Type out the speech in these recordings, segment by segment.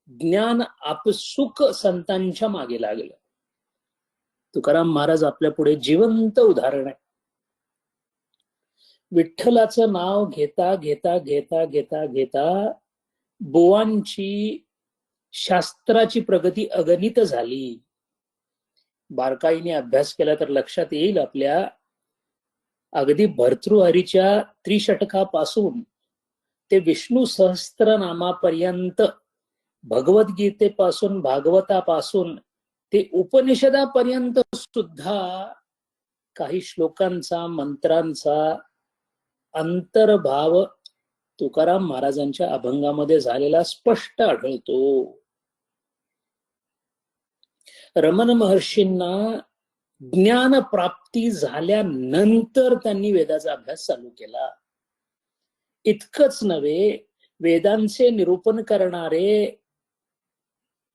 ज्ञान आपसुक संतांच्या मागे लागलं. तुकाराम महाराज आपल्या पुढे जिवंत उदाहरण आहे. विठ्ठलाचं नाव घेता घेता घेता घेता घेता बुवांची शास्त्राची प्रगती अगणित झाली. बारकाईने अभ्यास केला तर लक्षात येईल आपल्या, अगदी भर्तृहरीच्या त्रिशतकापासून ते विष्णू सहस्त्रनामापर्यंत, भगवद्गीतेपासून भागवतापासून ते उपनिषदापर्यंत सुद्धा काही श्लोकांचा मंत्रांचा अंतर्भाव तुकाराम महाराजांच्या अभंगामध्ये झालेला स्पष्ट आढळतो. रमण महर्षींना ज्ञान प्राप्ती झाल्यानंतर त्यांनी वेदाचा अभ्यास चालू केला. इतकंच नव्हे, वेदांचे निरूपण करणारे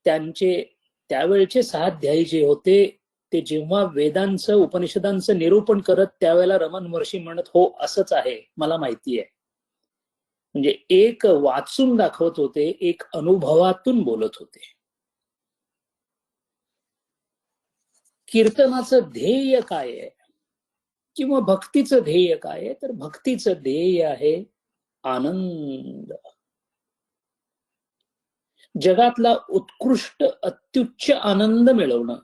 त्यांचे त्यावेळचे सहाध्यायी जे होते, ते जेव्हा वेदांचं उपनिषदांचं निरूपण करत त्यावेळेला रमण महर्षी म्हणत, हो असंच आहे, मला माहिती आहे. म्हणजे एक वाचून दाखवत होते, एक अनुभवातून बोलत होते. कीर्तनाचं ध्येय काय आहे किंवा भक्तीचं ध्येय काय आहे, तर भक्तीचं ध्येय आहे आनंद. जगातला उत्कृष्ट अत्युच्च आनंद मिळवणं.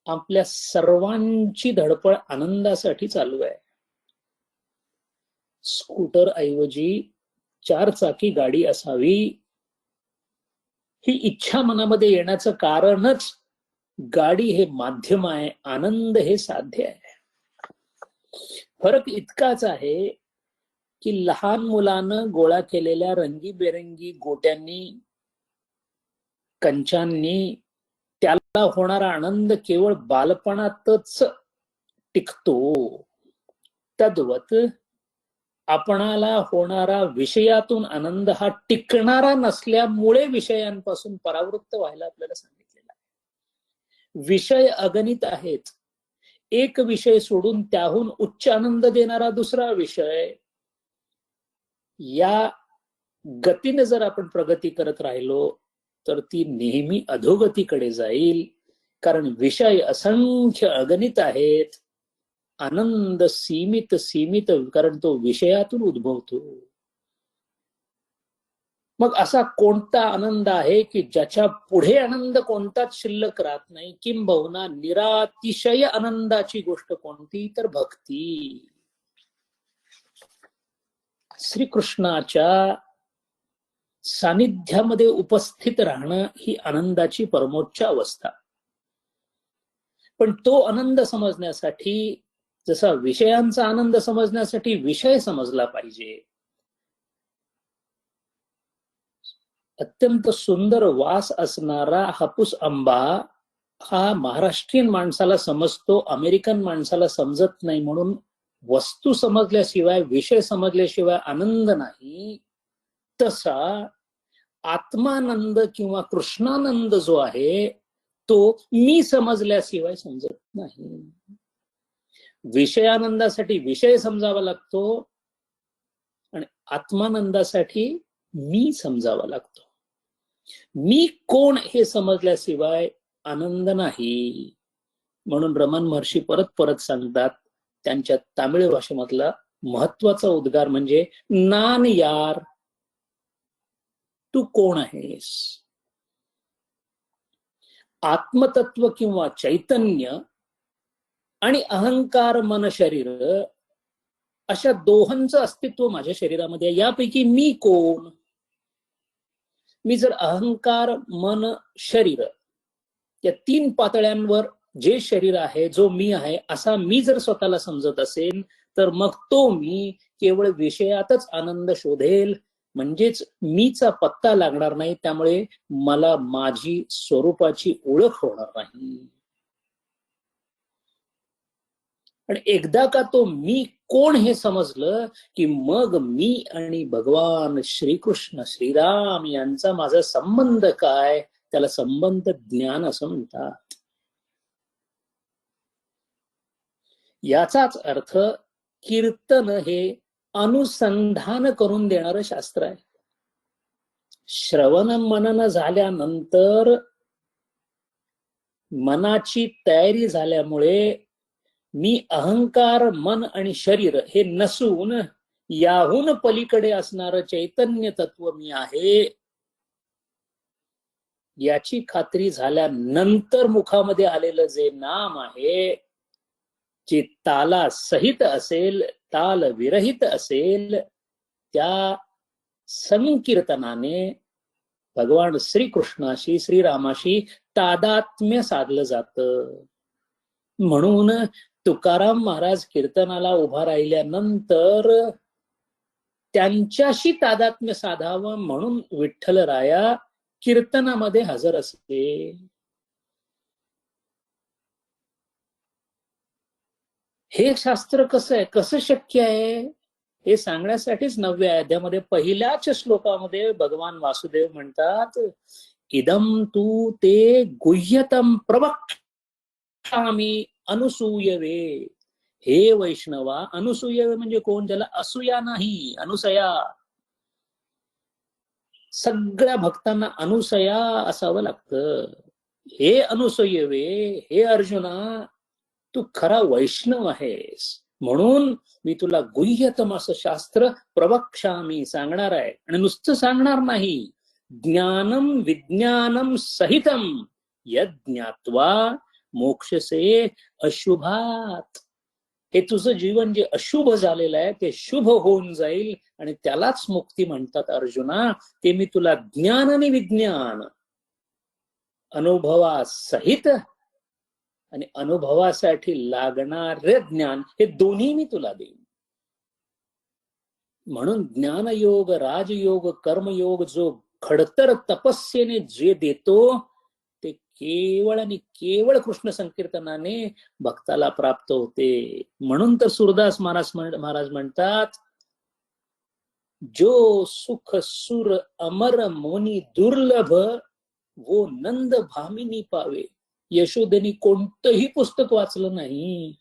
आपल्या सर्वांची धडपड आनंदासाठी चालू आहे. स्कूटर ऐवजी 4 चाकी गाडी असावी, ही इच्छा मनामध्ये येण्याचं कारणच गाडी हे माध्यम आहे, आनंद हे साध्य आहे. फरक इतकाच आहे की लहान मुलानं गोळा केलेल्या रंगीबेरंगी गोट्यांनी, कंचांनी त्याला होणारा आनंद केवळ बालपणातच टिकतो. तद्वत आपणाला होणारा विषयातून आनंद हा टिकणारा नसल्यामुळे विषयांपासून परावृत्त व्हायला आपल्याला सांगितलेला आहे. विषय अगणित आहेत. एक विषय सोडून त्याहून उच्च आनंद देणारा दुसरा विषय. या गतीने जर आपण प्रगती करत राहिलो तर ती नेहमी अधोगतीकडे जाईल. कारण विषय असंख्य अगणित आहेत, आनंद सीमित सीमित, कारण तो विषयातून उद्भवतो. मग असा कोणता आनंद आहे की ज्याच्या पुढे आनंद कोणताच शिल्लक राहत नाही? किंबहुना निरातिशय आनंदाची गोष्ट कोणती, तर भक्ती. श्रीकृष्णाच्या सानिध्यामध्ये उपस्थित राहणं ही आनंदाची परमोच्च अवस्था. पण तो आनंद समजण्यासाठी, जसा विषयांचा आनंद समजण्यासाठी विषय समजला पाहिजे. अत्यंत सुंदर वास असणारा हापूस आंबा हा महाराष्ट्रीयन माणसाला समजतो, अमेरिकन माणसाला समजत नाही. म्हणून वस्तू समजल्याशिवाय, विषय समजल्याशिवाय आनंद नाही. तसा आत्मानंद किंवा कृष्णानंद जो आहे तो मी समजल्याशिवाय समजत नाही. विषयानंदासाठी विषय समजावा लागतो आणि आत्मानंदासाठी मी समजावा लागतो. मी कोण हे समजल्याशिवाय आनंद नाही. म्हणून रमण महर्षी परत परत सांगतात, त्यांच्या तामिळ भाषेमधला महत्वाचा उद्गार म्हणजे नान यार, तू कोण आहेस? आत्मतत्व किंवा चैतन्य आणि अहंकार मन शरीर अशा दोहांचं अस्तित्व माझ्या शरीरामध्ये. यापैकी मी कोण? मी जर अहंकार मन शरीर या 3 पातळ्यांवर जे शरीर आहे, जो मी आहे, असा मी जर स्वतःला समजत असेल तर मग तो मी केवळ विषयातच आनंद शोधेल. म्हणजेच मीचा पत्ता लागणार नाही. त्यामुळे मला माझी स्वरूपाची ओळख होणार नाही. आणि एकदा का तो मी कोण हे समजलं की मग मी आणि भगवान श्रीकृष्ण श्रीराम यांचा माझा संबंध काय, त्याला संबंध ज्ञान असं म्हणतात. याचाच अर्थ कीर्तन हे अनुसंधान करून देणारं शास्त्र आहे. श्रवण मनन झाल्यानंतर मनाची तयारी झाल्यामुळे मी अहंकार, मन आणि शरीर हे नसून याहून पलीकडे असणार चैतन्य तत्व मी आहे, याची खात्री झाल्यानंतर मुखामध्ये आलेलं जे नाम आहे, जे ताला सहित असेल, ताल विरहित असेल, त्या संकीर्तनाने भगवान श्रीकृष्णाशी, श्रीरामाशी तादात्म्य साधलं जातं. म्हणून तुकाराम महाराज कीर्तनाला उभा राहिल्यानंतर त्यांच्याशी तादात्म्य साधावं म्हणून विठ्ठलराया कीर्तनामध्ये हजर असते. हे शास्त्र कसं आहे, कसं शक्य आहे, हे सांगण्यासाठीच 9व्या अध्यायामध्ये पहिल्याच श्लोकामध्ये भगवान वासुदेव म्हणतात, इदम तू ते गुह्यतम प्रवक्ष्यामि अनुसूयवे. हे वैष्णवा, अनुसूयवे म्हणजे कोण? ज्याला असूया नाही, अनुसया. सगळ्या भक्तांना अनुसया असावं लागतं. हे अनुसूयवे, हे अर्जुना, तू खरा वैष्णव आहेस, म्हणून मी तुला गुह्यतम असं शास्त्र प्रवक्ष्यामि सांगणार आहे. आणि नुसतं सांगणार नाही, ज्ञानम विज्ञानम सहितम यद ज्ञात्वा मोक्षसे अशुभात. हे तुझं जीवन जे अशुभ झालेलं आहे ते शुभ होऊन जाईल, आणि त्यालाच मुक्ती म्हणतात अर्जुना. ते मी तुला ज्ञान आणि विज्ञान, अनुभवासहित आणि अनुभवासाठी लागणारे ज्ञान, हे दोन्ही मी तुला देईन. म्हणून ज्ञानयोग, राजयोग, कर्मयोग जो खडतर तपस्येने जे देतो, ते केवळ आणि केवळ कृष्ण संकीर्तनाने भक्ताला प्राप्त होते. म्हणून तर सूरदास महाराज म्हणतात, जो सुख सुर अमर मोनी दुर्लभ, वो नंद भामिनी पावे. यशोदेनी कोणतंही पुस्तक वाचलं नाही,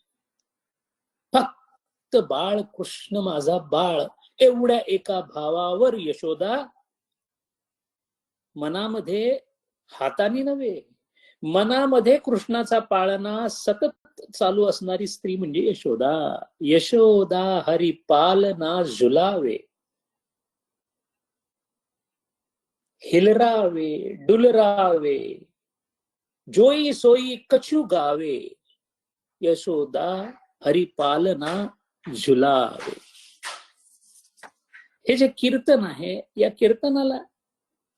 फक्त बाळ कृष्ण माझा बाळ एवढ्या एका भावावर यशोदा मनामध्ये, हाताने नव्हे, मनामध्ये कृष्णाचा पाळणा सतत चालू असणारी स्त्री म्हणजे यशोदा. यशोदा हरी पालना झुलावे, हिलरावे डुलरावे, जोई सोई कछु गावे, यशोदा हरिपालना झुलावे. हे जे कीर्तन आहे, या कीर्तनाला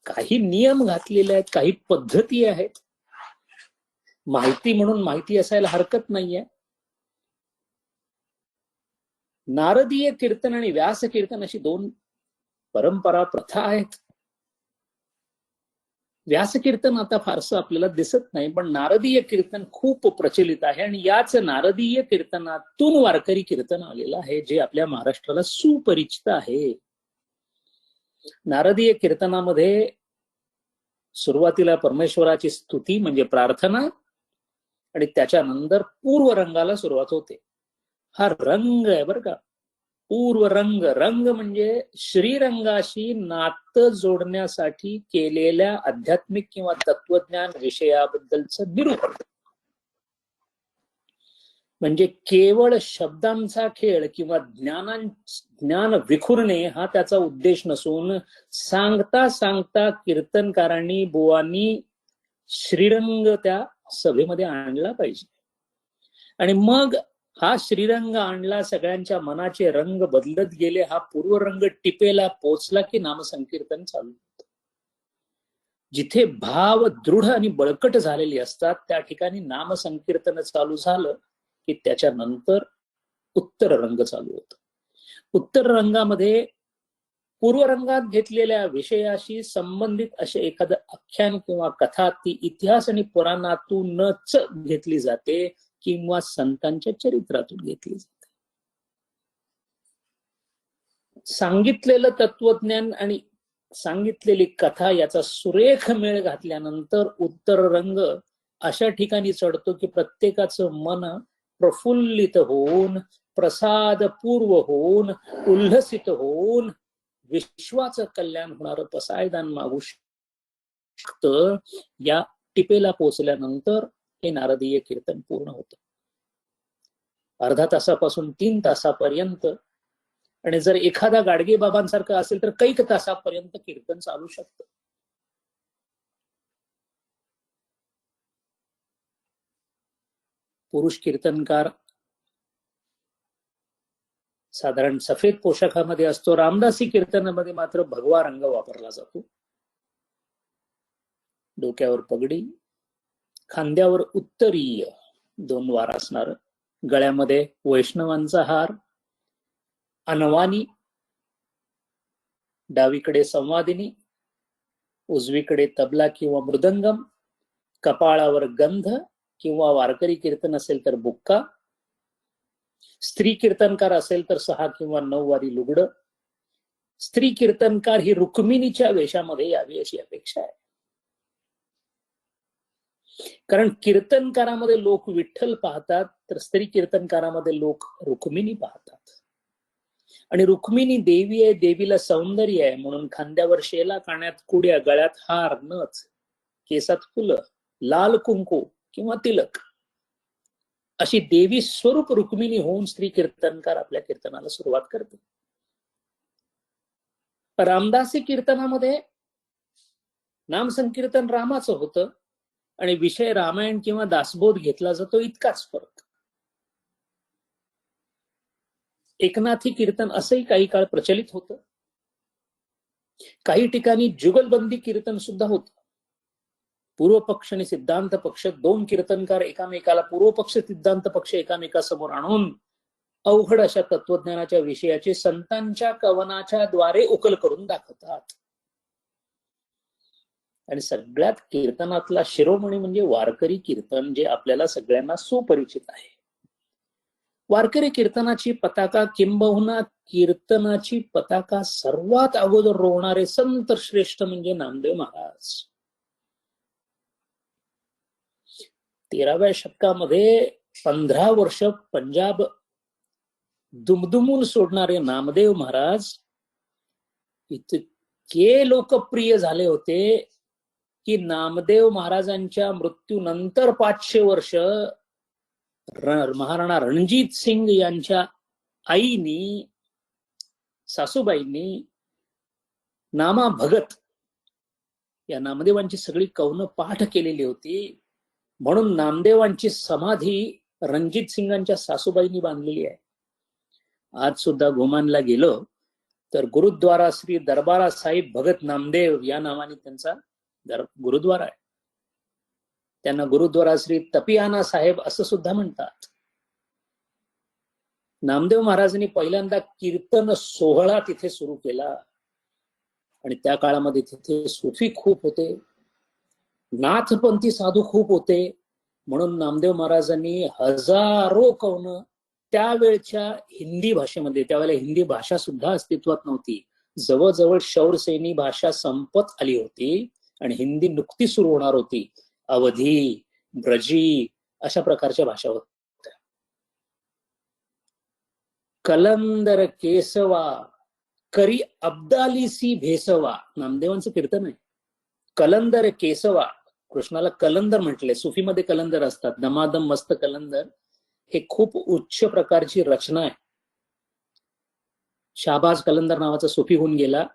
काही नियम घातलेले आहेत, काही पद्धती आहेत. माहिती म्हणून माहिती असायला हरकत नाहीये. नारदीय कीर्तन आणि व्यास कीर्तन अशी दोन परंपरा, प्रथा आहेत. व्यास कीर्तन आता फारसं आपल्याला दिसत नाही, पण नारदीय कीर्तन खूप प्रचलित आहे. आणि याच नारदीय कीर्तनातून वारकरी कीर्तन आलेलं आहे, जे आपल्या महाराष्ट्राला सुपरिचित आहे. नारदीय कीर्तनामध्ये सुरुवातीला परमेश्वराची स्तुती म्हणजे प्रार्थना, आणि त्याच्यानंतर पूर्वरंगाला सुरुवात होते. हा रंग आहे बरं का, पूर्वरंग. रंग म्हणजे श्रीरंगाशी नातं जोडण्यासाठी केलेल्या आध्यात्मिक किंवा तत्वज्ञान विषयाबद्दलचं निरूपण. म्हणजे केवळ शब्दांचा खेळ किंवा ज्ञान विखुरणे हा त्याचा उद्देश नसून, सांगता सांगता कीर्तनकारांनी, बुवांनी श्रीरंग त्या सभेमध्ये आणला पाहिजे. आणि मग हा श्रीरंग आणला, सगळ्यांच्या मनाचे रंग बदलत गेले, हा पूर्वरंग टिपेला पोचला की नामसंकीर्तन चालू होतं. जिथे भाव दृढ आणि बळकट झालेली असतात, त्या ठिकाणी नामसंकीर्तन चालू झालं की त्याच्यानंतर उत्तर रंग चालू होतं. उत्तर रंगामध्ये पूर्वरंगात घेतलेल्या विषयाशी संबंधित असे एखादं आख्यान किंवा कथा, ती इतिहास आणि पुराणातूनच घेतली जाते किंवा संतांच्या चरित्रातून घेतली जाते. सांगितलेलं तत्वज्ञान आणि सांगितलेली कथा याचा सुरेख मेळ घातल्यानंतर उत्तर रंग अशा ठिकाणी चढतो की प्रत्येकाचं मन प्रफुल्लित होऊन, प्रसादपूर्व होऊन, उल्हसित होऊन विश्वाचं कल्याण होणारं पसायदान मागू शकतं. या टिपेला पोहोचल्यानंतर हे नारदीय कीर्तन पूर्ण होतं. अर्धा तासापासून 3 तासापर्यंत, आणि जर एखादा गाडगे बाबांसारखा असेल तर कैक तासापर्यंत कीर्तन चालू शकतं. पुरुष कीर्तनकार साधारण सफेद पोशाखामध्ये असतो. रामदासी कीर्तनामध्ये मात्र भगवा रंग वापरला जातो. डोक्यावर पगडी, खांद्यावर उत्तरीय 2 वार असणार, गळ्यामध्ये वैष्णवांचा हार, अनवानी, डावीकडे संवादिनी, उजवीकडे तबला किंवा मृदंगम, कपाळावर गंध किंवा वारकरी कीर्तन असेल तर बुक्का, स्त्री कीर्तनकार असेल तर 6 किंवा 9 वारी लुगडं. स्त्री कीर्तनकार ही रुक्मिणीच्या वेशामध्ये यावी अशी अपेक्षा आहे. कारण कीर्तनकारामध्ये लोक विठ्ठल पाहतात, तर स्त्री कीर्तनकारामध्ये लोक रुक्मिणी पाहतात. आणि रुक्मिणी देवी आहे, देवीला सौंदर्य आहे, म्हणून खांद्यावर शेला, काण्यात कुड्या, गळ्यात हार, नथ, केसात फुलं, लाल कुंकू किंवा तिलक अशी देवी स्वरूप रुक्मिणी होऊन स्त्री कीर्तनकार आपल्या कीर्तनाला सुरुवात करते. रामदासी कीर्तनामध्ये नामसंकीर्तन रामाचं होतं आणि विषय रामायण किंवा दासबोध घेतला जातो, इतकाच फरक. एकनाथी कीर्तन असंही काही काळ प्रचलित होतं. काही ठिकाणी जुगलबंदी कीर्तन सुद्धा होतं. पूर्व पक्ष आणि सिद्धांत पक्ष 2 कीर्तनकार एकामेकाला, पूर्व पक्ष सिद्धांत पक्ष एकामेकासमोर आणून अवघड अशा तत्वज्ञानाच्या विषयाची संतांच्या कवनाच्या द्वारे उकल करून दाखवतात. आणि सगळ्यात कीर्तनातला शिरोमणी म्हणजे वारकरी कीर्तन, जे आपल्याला सगळ्यांना सुपरिचित आहे. वारकरी कीर्तनाची पताका, किंबहुना कीर्तनाची पताका सर्वात अगोदर रोवणारे संत श्रेष्ठ म्हणजे नामदेव महाराज. 13व्या शतकामध्ये 15 वर्ष पंजाब दुमदुमून सोडणारे नामदेव महाराज इतके लोकप्रिय झाले होते की नामदेव महाराजांच्या मृत्यूनंतर 500 वर्ष महाराणा रणजित सिंग यांच्या आईनी, सासूबाईंनी नामा भगत या नामदेवांची सगळी कवनं पाठ केलेली होती. म्हणून नामदेवांची समाधी रणजित सिंगांच्या सासूबाईंनी बांधलेली आहे. आज सुद्धा घुमानला गेलो तर गुरुद्वारा श्री दरबारा साहिब भगत नामदेव या नावाने त्यांचा गुरुद्वारा आहे. त्यांना गुरुद्वारा श्री तपियाना साहेब असं सुद्धा म्हणतात. नामदेव महाराजांनी पहिल्यांदा कीर्तन सोहळा तिथे सुरू केला आणि त्या काळामध्ये तिथे सुफी खूप होते, नाथपंथी साधू खूप होते. म्हणून नामदेव महाराजांनी हजारो कवनं त्यावेळच्या हिंदी भाषेमध्ये, त्यावेळेला हिंदी भाषा सुद्धा अस्तित्वात नव्हती, जवळजवळ शौरसेनी भाषा संपत आली होती आणि हिंदी नुकती सुरू होणार होती. अवधी, ब्रजी अशा प्रकारच्या भाषा होत्या. कलंदर केसवा करी अब्दालीसी भेसवा नामदेवांचं कीर्तन आहे. कलंदर केसवा, कृष्णाला कलंदर म्हटले, सुफीमध्ये कलंदर असतात, दमादम मस्त कलंदर, हे खूप उच्च प्रकारची रचना आहे. शाहबाज कलंदर नावाचा सुफी होऊन गेला.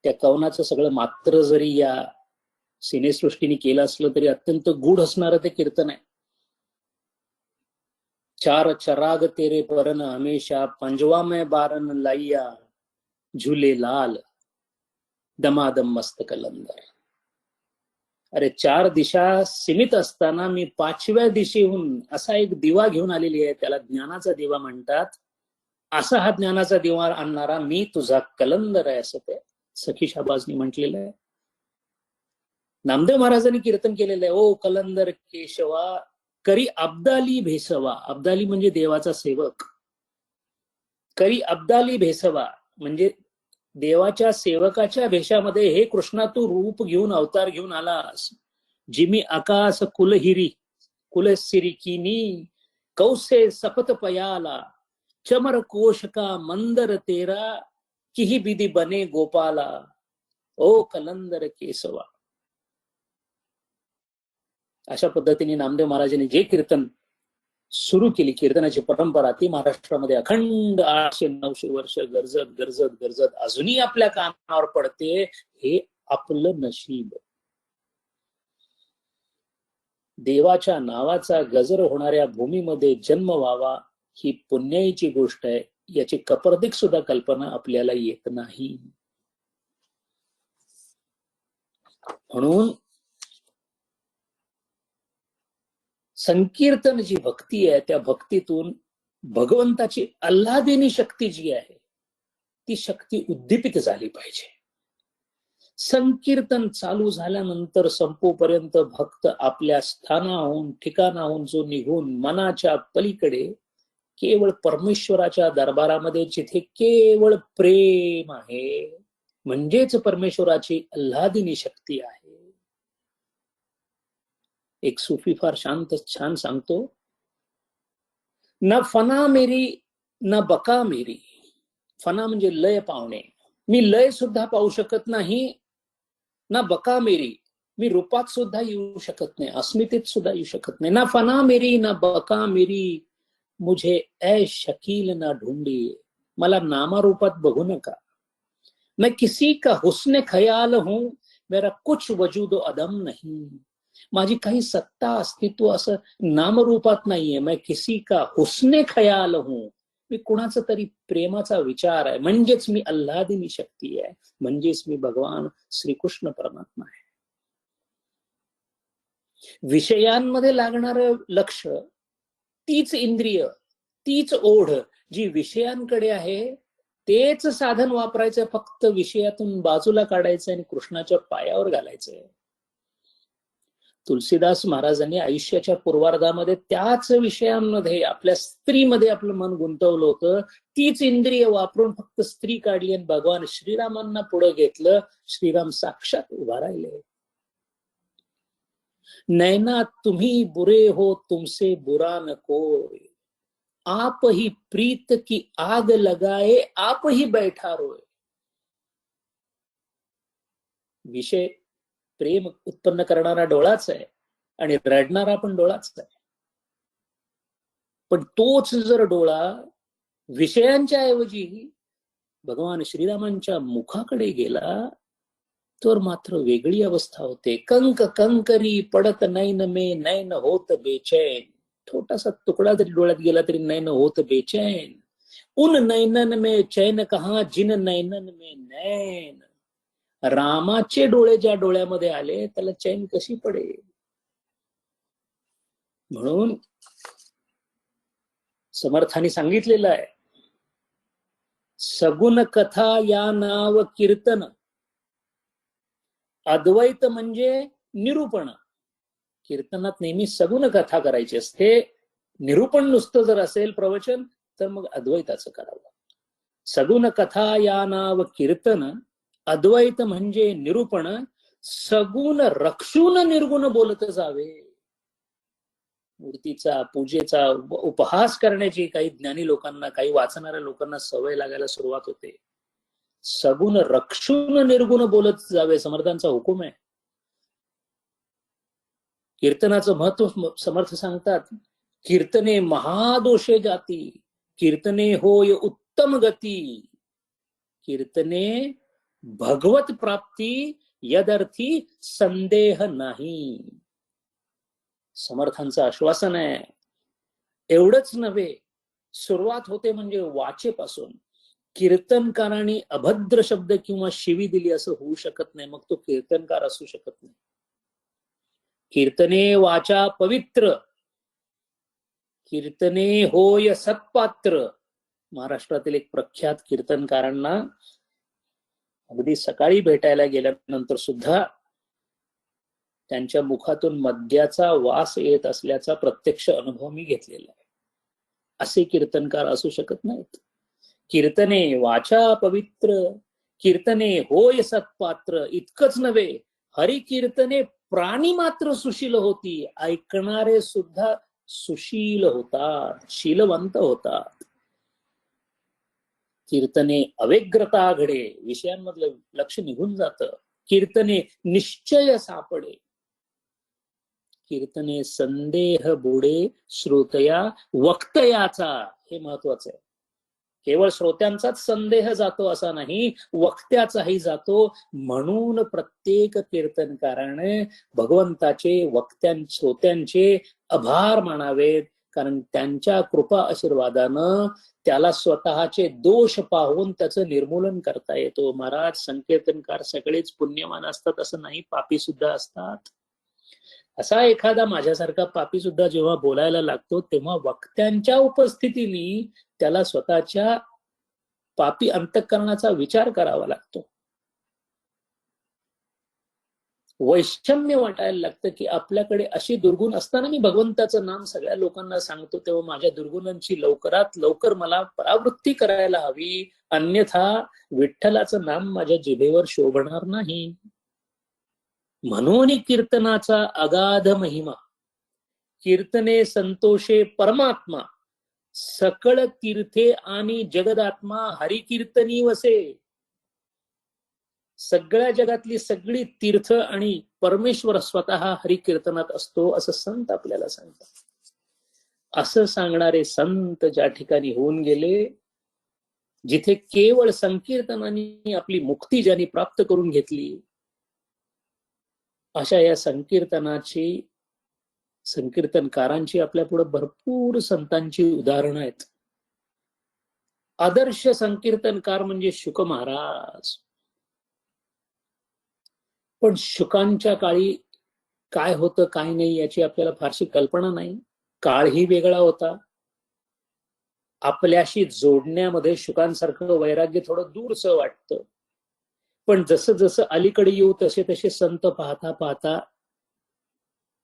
त्या कवनाचं सगळं मात्र जरी या सिनेसृष्टीने केलं असलं तरी अत्यंत गूढ असणारं ते कीर्तन आहे. 4 चराग तेरे परन हमेशा, पंजवा में बारन लाइया, झूले लाल, दमादम मस्त कलंदर. अरे 4 दिशा सीमित असताना मी 5व्या दिशेहून असा एक दिवा घेऊन आलेली आहे, त्याला ज्ञानाचा दिवा म्हणतात. असा हा ज्ञानाचा दिवा आणणारा मी तुझा कलंदर आहे, असं ते सखी शाहबाजनी म्हटलेलं आहे. नामदेव महाराजांनी कीर्तन केलेलं आहे. ओ कलंदर केशवा करी अब्दाली भेसवा. अब्दाली म्हणजे देवाचा सेवक. करी अब्दाली भेसवा म्हणजे देवाच्या सेवकाच्या भेषामध्ये हे कृष्णा तू रूप घेऊन अवतार घेऊन आलास. जिमी आकाश कुलहिरी कुलसिरिकिनी कौसे सपत पयाला, चमर कोश का मंदर तेरा, किही बिदी बने गोपाला, ओ कलंदर केसवा. अशा पद्धतीने नामदेव महाराजांनी जे कीर्तन सुरू केली, कीर्तनाची परंपरा, ती महाराष्ट्रामध्ये अखंड 800-900 वर्ष गरजत गरजत गरजत अजूनही आपल्या कानावर पडते. हे आपलं नशीब. देवाच्या नावाचा गजर होणाऱ्या भूमीमध्ये जन्म व्हावा ही पुण्याईची गोष्ट आहे. याची कपर्दिक सुद्धा कल्पना आपल्याला येत नाही. म्हणून संकीर्तन जी भक्ती आहे, त्या भक्तीतून भगवंताची आल्हादिनी शक्ती जी आहे, ती शक्ती उद्दीपित झाली पाहिजे. संकीर्तन चालू झाल्यानंतर संपोपर्यंत भक्त आपल्या स्थानाहून, ठिकाणाहून जो निघून मनाच्या पलीकडे केवळ परमेश्वराच्या दरबारामध्ये, जिथे केवळ प्रेम आहे, म्हणजेच परमेश्वराची आल्हादिनी शक्ती आहे. एक सूफी फार शांत छान सांगतो, न फना मेरी न बका मेरी. फना म्हणजे लय पावणे, मी लय सुद्धा पाहू शकत नाही. ना बका मेरी, मी रूपात सुद्धा येऊ शकत नाही, अस्मितेत सुद्धा येऊ शकत नाही. ना फना मेरी ना बका मेरी, मुझे ऐ शकील ना ढूंढिए. मला नामारूपात बघू नका. मैं किसी का हुस्न ख्याल हूं, मेरा कुछ वजूद अदम नहीं. माझी काही सत्ता अस्तित्व असं नामरूपात नाहीये. मैं किसी का हुस्न ख्याल हूं, मी कुणाचा तरी प्रेमाचा विचार आहे, म्हणजेच मी आल्हादिनी शक्ती आहे, म्हणजेच मी भगवान श्रीकृष्ण परमात्मा आहे. विषयांमध्ये लागणारं लक्ष, तीच इंद्रिय, तीच ओढ जी विषयांकडे आहे, तेच साधन वापरायचं. फक्त विषयातून बाजूला काढायचं आणि कृष्णाच्या पायावर घालायचंय. तुलसीदास महाराजांनी आयुष्याच्या पूर्वार्धामध्ये त्याच विषयांमध्ये, आपल्या स्त्रीमध्ये आपलं मन गुंतवलं होतं. तीच इंद्रिय वापरून फक्त स्त्री काढली आणि भगवान श्रीरामांना पुढे घेतलं. श्रीराम साक्षात उभा राहिले. नैना तुम्ही बुरे हो तुमसे बुरा न कोय, आप ही प्रीत की आग लगाए आप ही बैठा रोय. विषय प्रेम उत्पन्न करणारा डोळाच आहे आणि रडणारा पण डोळाच आहे. पण तोच जर डोळा विषयांच्या ऐवजी भगवान श्रीरामांच्या मुखाकडे गेला तर मात्र वेगळी अवस्था होते. कंक कंकरी पडत नैन में नैन होत बेचैन. छोटासा तुकडा जरी डोळ्यात गेला तरी नैन होत बेचैन. उन नैनन में चैन कहा जिन नैनन में नैन. रामाचे डोळे ज्या डोळ्यामध्ये आले त्याला चैन कशी पडेल. म्हणून समर्थांनी सांगितलेलं आहे, सगुण कथा या नाव कीर्तन. अद्वैत म्हणजे निरूपण. कीर्तनात नेहमी सगुण कथा करायची असते. निरूपण नुसतं जर असेल प्रवचन तर मग अद्वैताचं करावं. सगुण कथा या नाव कीर्तन, अद्वैत म्हणजे निरूपण. सगुण रक्षून निर्गुण बोलत जावे. मूर्तीचा, पूजेचा उपहास करण्याची काही ज्ञानी लोकांना, काही वाचणाऱ्या लोकांना सवय लागायला सुरुवात होते. सगुण रक्षून निर्गुण बोलत जावे, समर्थांचा हुकूम आहे. कीर्तनाचं महत्व समर्थ सांगतात, कीर्तने महादोषे जाती, कीर्तने होय उत्तम गती, कीर्तने भगवत प्राप्ती यदर्थी संदेह नाही. समर्थांचं आश्वासन आहे. एवढंच नव्हे, सुरुवात होते म्हणजे वाचेपासून. कीर्तनकारांनी अभद्र शब्द किंवा शिवी दिली असं होऊ शकत नाही, मग तो कीर्तनकार असू शकत नाही. कीर्तने वाचा पवित्र, कीर्तने होय सत्पात्र. महाराष्ट्रातील एक प्रख्यात कीर्तनकारांना अगदी सकाळी भेटायला गेल्यानंतर सुद्धा त्यांच्या मुखातून मद्याचा वास येत असल्याचा प्रत्यक्ष अनुभव मी घेतलेला आहे. असे कीर्तनकार असू शकत नाहीत. कीर्तने वाचा पवित्र, कीर्तने होय सत्पात्र. इतकंच नव्हे, हरी कीर्तने प्राणी मात्र सुशील होती. ऐकणारे सुद्धा सुशील होतात, शीलवंत होतात. कीर्तने अव्यग्रता घडे, विषयांमधलं लक्ष निघून जातं. कीर्तने निश्चय सापडे, कीर्तने संदेह बुडे श्रोतया वक्तयाचा. हे महत्वाचं आहे. केवळ श्रोत्यांचाच संदेह जातो असा नाही, वक्त्याचाही जातो. म्हणून प्रत्येक कीर्तनकाराने भगवंताचे श्रोत्यांचे आभार मानावेत, कारण त्यांच्या कृपा आशीर्वादानं त्याला स्वतःचे दोष पाहून त्याचं निर्मूलन करता येतो. महाराज, संकीर्तनकार सगळेच पुण्यवान असतात असं नाही, पापी सुद्धा असतात. असा एखादा माझ्यासारखा पापी सुद्धा जेव्हा बोलायला लागतो, तेव्हा वक्त्यांच्या उपस्थितीने त्याला स्वतःच्या पापी अंतःकरणाचा विचार करावा लागतो. वैषम्य वाटायला लागतं की आपल्याकडे अशी दुर्गुण असताना मी भगवंताचं नाम सगळ्या लोकांना सांगतो, तेव्हा माझ्या दुर्गुणांची लवकरात लवकर मला परावृत्ती करायला हवी, अन्यथा विठ्ठलाचं नाम माझ्या जिभेवर शोभणार नाही. म्हणून कीर्तनाचा अगाध महिमा. कीर्तने संतोषे परमात्मा, सकळ तीर्थे आणि जगदात्मा हरिकीर्तनी वसे. सगळ्या जगातली सगळी तीर्थ आणि परमेश्वर स्वतः हरिकीर्तनात असतो असं संत आपल्याला सांगतात. असं सांगणारे संत ज्या ठिकाणी होऊन गेले, जिथे केवळ संकीर्तनाने आपली मुक्ती ज्यांनी प्राप्त करून घेतली, अशा या संकीर्तनकारांची आपल्या पुढे भरपूर संतांची उदाहरणं आहेत. आदर्श संकीर्तनकार म्हणजे शुक महाराज. पण शुकांच्या काळी काय होतं काय नाही याची आपल्याला फारशी कल्पना नाही. काळही वेगळा होता. आपल्याशी जोडण्यामध्ये शुकांसारखं वैराग्य थोडं दूरचं वाटतं. पण जसं जसं अलीकडे येऊ तसे तसे संत पाहता पाहता,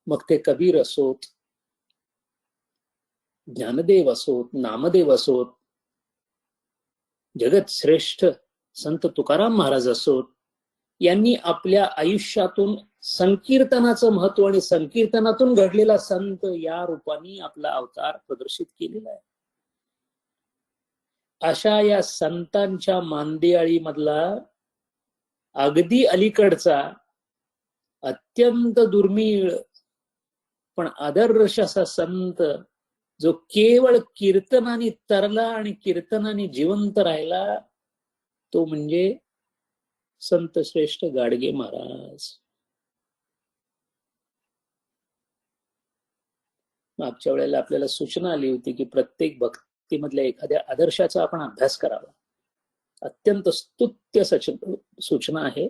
मग ते कबीर असोत, ज्ञानदेव असोत, नामदेव असोत, जगत श्रेष्ठ संत तुकाराम महाराज असोत, यांनी आपल्या आयुष्यातून संकीर्तनाचं महत्व आणि संकीर्तनातून घडलेला संत या रूपाने आपला अवतार प्रदर्शित केलेला आहे. अशा या संतांच्या मांदियाळी मधला अगदी अलीकडचा अत्यंत दुर्मिळ पण आदर्श असा संत, जो केवळ कीर्तनाने तरला आणि कीर्तनाने जिवंत राहिला, तो म्हणजे संत श्रेष्ठ गाडगे महाराज. मागच्या वेळेला आपल्याला सूचना आली होती की प्रत्येक भक्तीमधल्या एखाद्या आदर्शाचा आपण अभ्यास करावा. अत्यंत स्तुत्य सूचना आहे.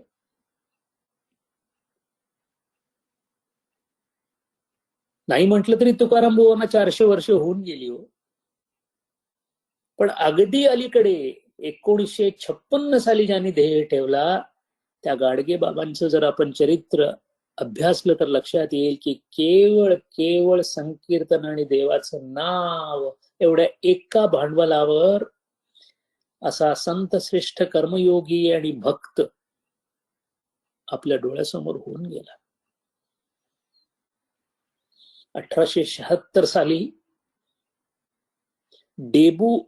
नाही म्हटलं तरी तुकाराम बुवांना 400 वर्ष होऊन गेली हो. पण अगदी अलीकडे 1956 साली ज्यांनी ध्येय ठेवला, त्या गाडगे बाबांचं जर आपण चरित्र अभ्यासलं तर लक्षात येईल की केवळ संकीर्तन आणि देवाचं नाव एवढ्या एका भांडवलावर असा संत श्रेष्ठ कर्मयोगी आणि भक्त आपल्या डोळ्यासमोर होऊन गेला. 1876 साली डेबू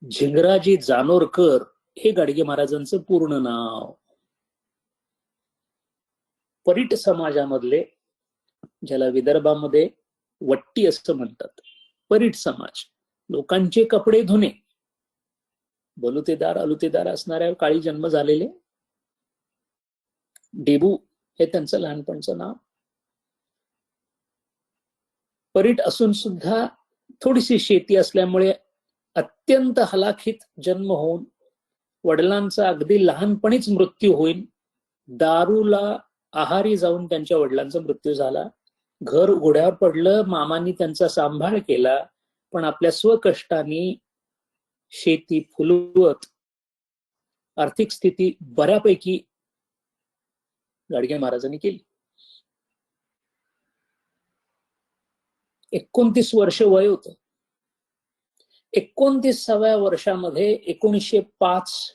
झिंगराजी जानोरकर हे गाडगे महाराजांचं पूर्ण नाव. परीट समाजामधले, ज्याला विदर्भामध्ये वट्टी असं म्हणतात, परीट समाज, लोकांचे कपडे धुणे, बलुतेदार अलुतेदार असणाऱ्या काळी जन्म झालेले डेबू हे त्यांचं लहानपणचं नाव. परीट असून सुद्धा थोडीशी शेती असल्यामुळे अत्यंत हलाखीत जन्म होऊन वडिलांचा अगदी लहानपणीच मृत्यू होईल. दारूला आहारी जाऊन त्यांच्या वडिलांचा मृत्यू झाला. घर उघड्यावर पडलं. मामांनी त्यांचा सांभाळ केला, पण आपल्या स्वकष्टाने शेती फुलवत आर्थिक स्थिती बऱ्यापैकी गाडगे महाराजांनी केली. 29 वर्ष वय होतं. 29व्या वर्षामध्ये 1905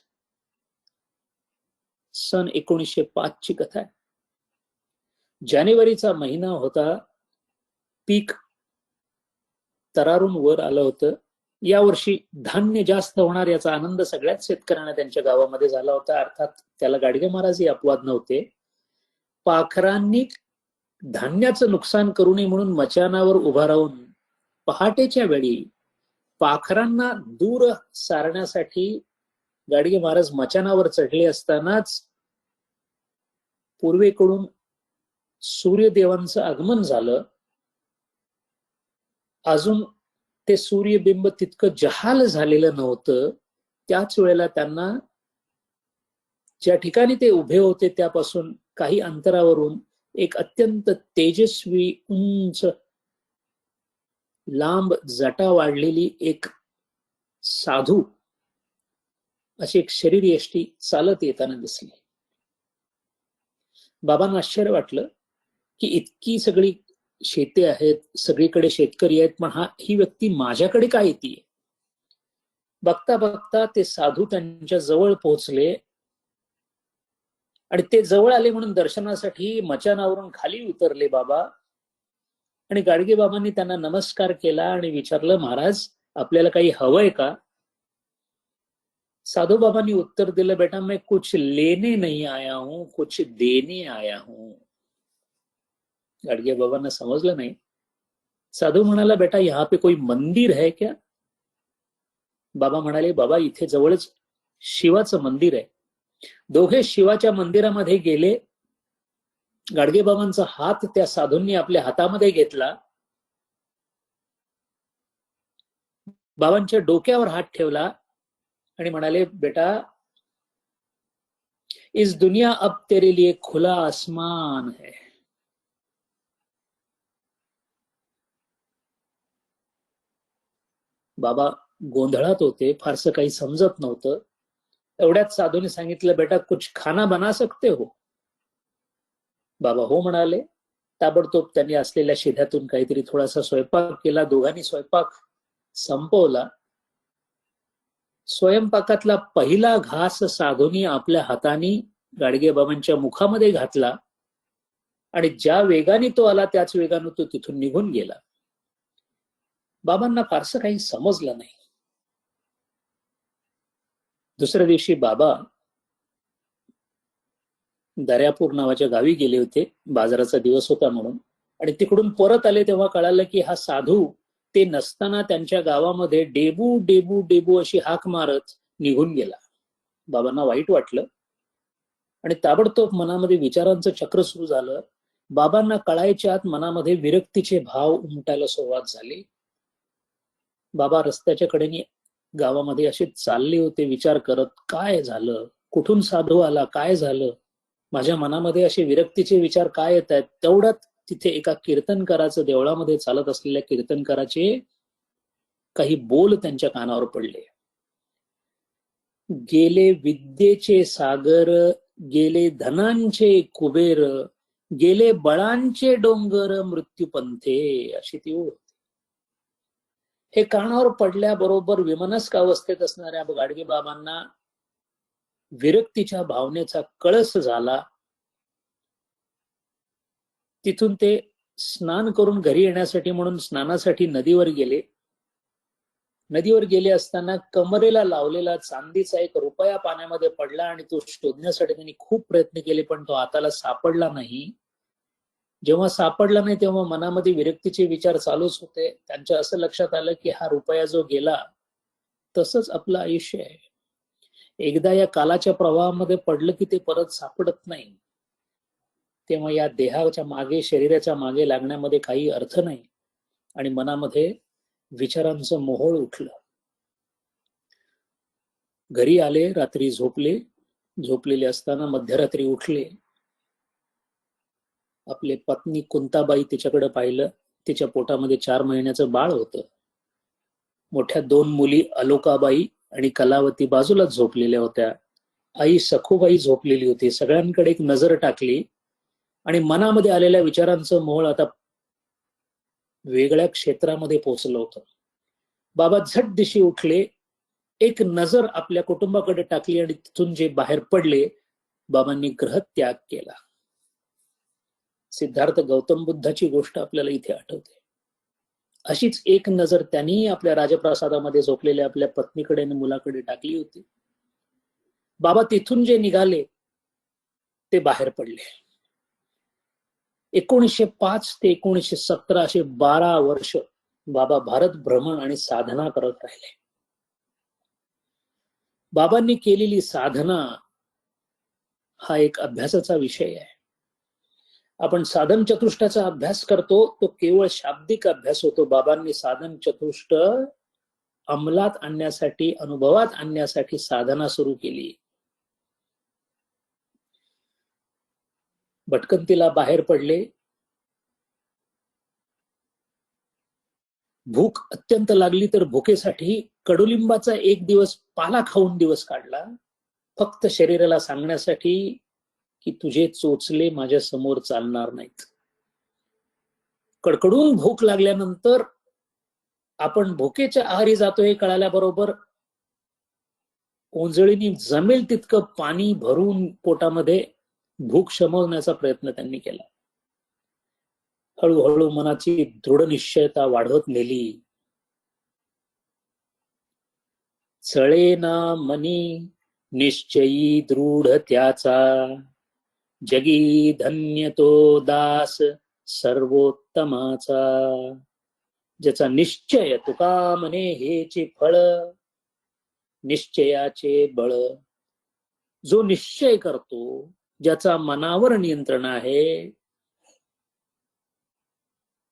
ची कथा आहे. जानेवारीचा महिना होता. पीक तरारून वर आलं होतं. यावर्षी धान्य जास्त होणार याचा आनंद सगळ्याच शेतकऱ्यांना त्यांच्या गावामध्ये झाला होता. अर्थात त्याला गाडगे महाराजही अपवाद नव्हते. पाखरांनी धान्याचं नुकसान करू नये म्हणून मचानावर उभा राहून पहाटेच्या वेळी पाखरांना दूर सारण्यासाठी गाडगे महाराज मचानावर चढले असतानाच पूर्वेकडून सूर्यदेवांचं आगमन झालं. अजून ते सूर्यबिंब तितकं जहाल झालेलं नव्हतं. त्याच वेळेला त्यांना ज्या ठिकाणी ते उभे होते त्यापासून काही अंतरावरून एक अत्यंत तेजस्वी, उंच, लांब जटा वाढलेली एक साधू अशी एक शरीर यष्टी चालत येताना दिसली. बाबांना आश्चर्य वाटलं की इतकी सगळी शेते आहेत, सगळीकडे शेतकरी आहेत, पण ही व्यक्ती माझ्याकडे काय येते. बघता बघता ते साधू त्यांच्या जवळ पोहोचले आणि ते जवळ आले म्हणून दर्शनासाठी मचानावरून खाली उतरले बाबा. आणि गाडगे बाबांनी त्यांना नमस्कार केला आणि विचारलं, महाराज आपल्याला काही हवंय का. साधू बाबांनी उत्तर दिलं, बेटा मैं कुछ लेने नहीं आया हूं, कुछ देने आया हूं. गाडगे बाबांना समजलं नाही. साधू म्हणाला, बेटा यहाँ पे कोई मंदिर है क्या. बाबा म्हणाले, बाबा इथे जवळच शिवाचं मंदिर आहे. दोघे शिवाच्या मंदिरामध्ये गेले. गाडगे बाबांचा हात त्या साधूंनी आपल्या हातामध्ये घेतला. बाबांच्या डोक्यावर हात ठेवला आणि म्हणाले, बेटा इस दुनिया अब तेरे लिए खुला आसमान है. बाबा गोंधळात होते, फारसं काही समजत नव्हतं. एवढ्यात साधूने सांगितलं, बेटा कुछ खाना बना सकते हो. बाबा हो म्हणाले. ताबडतोब त्यांनी असलेल्या शिध्यातून काहीतरी थोडासा स्वयंपाक केला. दोघांनी स्वयंपाक संपवला. स्वयंपाकातला पहिला घास साधूंनी आपल्या हाताने गाडगे बाबांच्या मुखामध्ये घातला आणि ज्या वेगाने तो आला त्याच वेगाने तो तिथून निघून गेला. बाबांना फारसं काही समजलं नाही. दुसऱ्या दिवशी बाबा दर्यापूर नावाच्या गावी गेले होते, बाजाराचा दिवस होता म्हणून. आणि तिकडून परत आले तेव्हा कळालं की हा साधू ते नसताना त्यांच्या गावामध्ये डेबू डेबू डेबू अशी हाक मारत निघून गेला. बाबांना वाईट वाटलं आणि ताबडतोब मनामध्ये विचारांचं चक्र सुरू झालं. बाबांना कळायच्या आत मनामध्ये विरक्तीचे भाव उमटायला सुरुवात झाली. बाबा रस्त्याच्या कडेने गावामध्ये असे चालले होते विचार करत, काय झालं, कुठून साधू आला, काय झालं, माझ्या मनामध्ये असे विरक्तीचे विचार काय येत आहेत. तेवढ्यात तिथे एका कीर्तनकाराचं, देवळामध्ये चालत असलेल्या कीर्तनकाराचे काही बोल त्यांच्या कानावर पडले. गेले विद्येचे सागर, गेले धनांचे कुबेर, गेले बळांचे डोंगर मृत्यूपंथे, अशी ती ओळ. हे कानावर पडल्याबरोबर विमनस्क अवस्थेत असणाऱ्या गाडगे बाबांना विरक्तीच्या भावनेचा कळस झाला. तिथून ते स्नान करून घरी येण्यासाठी म्हणून स्नानासाठी नदीवर गेले. नदीवर गेले असताना कमरेला लावलेला चांदीचा एक रुपया पाण्यामध्ये पडला आणि तो शोधण्यासाठी त्यांनी खूप प्रयत्न केले, पण तो हाताला सापडला नाही. जेव्हा सापडला नाही तेव्हा मनामध्ये विरक्तीचे विचार चालूच होते. त्यांच्या असं लक्षात आलं की हा रुपया जो गेला तसंच आपलं आयुष्य आहे. एकदा या कालाच्या प्रवाहामध्ये पडलं की ते परत सापडत नाही. तेव्हा या देहाच्या मागे, शरीराच्या मागे लागण्यामध्ये काही अर्थ नाही. आणि मनामध्ये विचारांचं मोहोळ उठलं. घरी आले, रात्री झोपले. झोपलेले असताना मध्यरात्री उठले. आपले पत्नी कुंताबाई तिच्याकडे पाहिलं. तिच्या पोटामध्ये 4 महिन्याचं बाळ होतं. मोठ्या 2 मुली अलोकाबाई आणि कलावती बाजूला झोपलेल्या होत्या. आई सखूबाई झोपलेली होती. सगळ्यांकडे एक नजर टाकली आणि मनामध्ये आलेल्या विचारांचं मोहोळ आता वेगळ्या क्षेत्रामध्ये पोहोचलं होतं. बाबा झट दिशी उठले, एक नजर आपल्या कुटुंबाकडे टाकली आणि तिथून जे बाहेर पडले, बाबांनी ग्रहत्याग केला. सिद्धार्थ गौतम बुद्धाची गोष्ट आपल्याला इथे आठवते. अशीच एक नजर त्यांनी आपल्या राजप्रासादामध्ये झोपलेल्या आपल्या पत्नीकडे आणि मुलाकडे टाकली होती. बाबा तिथून जे निघाले ते बाहेर पडले. 1905 ते 1917 असे 12 वर्ष बाबा भारत भ्रमण आणि साधना करत राहिले. बाबांनी केलेली साधना हा एक अभ्यासाचा विषय आहे. आपण साधन चतुष्टाचा अभ्यास करतो तो केवळ शाब्दिक अभ्यास होतो. बाबांनी साधन चतुष्ट अंमलात आणण्यासाठी, अनुभवात आणण्यासाठी साधना सुरू केली. भटकंतीला बाहेर पडले. भूक अत्यंत लागली तर भुकेसाठी कडुलिंबाचा एक दिवस पाला खाऊन दिवस काढला, फक्त शरीराला सांगण्यासाठी की तुझे चोचले माझ्या समोर चालणार नाहीत. कडकडून भूक लागल्यानंतर आपण भुकेच्या आहारी जातो हे कळाल्याबरोबर ओंजळीने जमेल तितकं पाणी भरून पोटामध्ये भूक शमवण्याचा प्रयत्न त्यांनी केला. हळूहळू मनाची दृढ निश्चयता वाढवत नेली. चळेना मनी निश्चयी दृढ त्याचा, जगी धन्य तो दास सर्वोत्तमाचा. ज्याचा निश्चय तुका म्हणे हेचे फळ, निश्चयाचे बळ. जो निश्चय करतो, ज्याचा मनावर नियंत्रण आहे,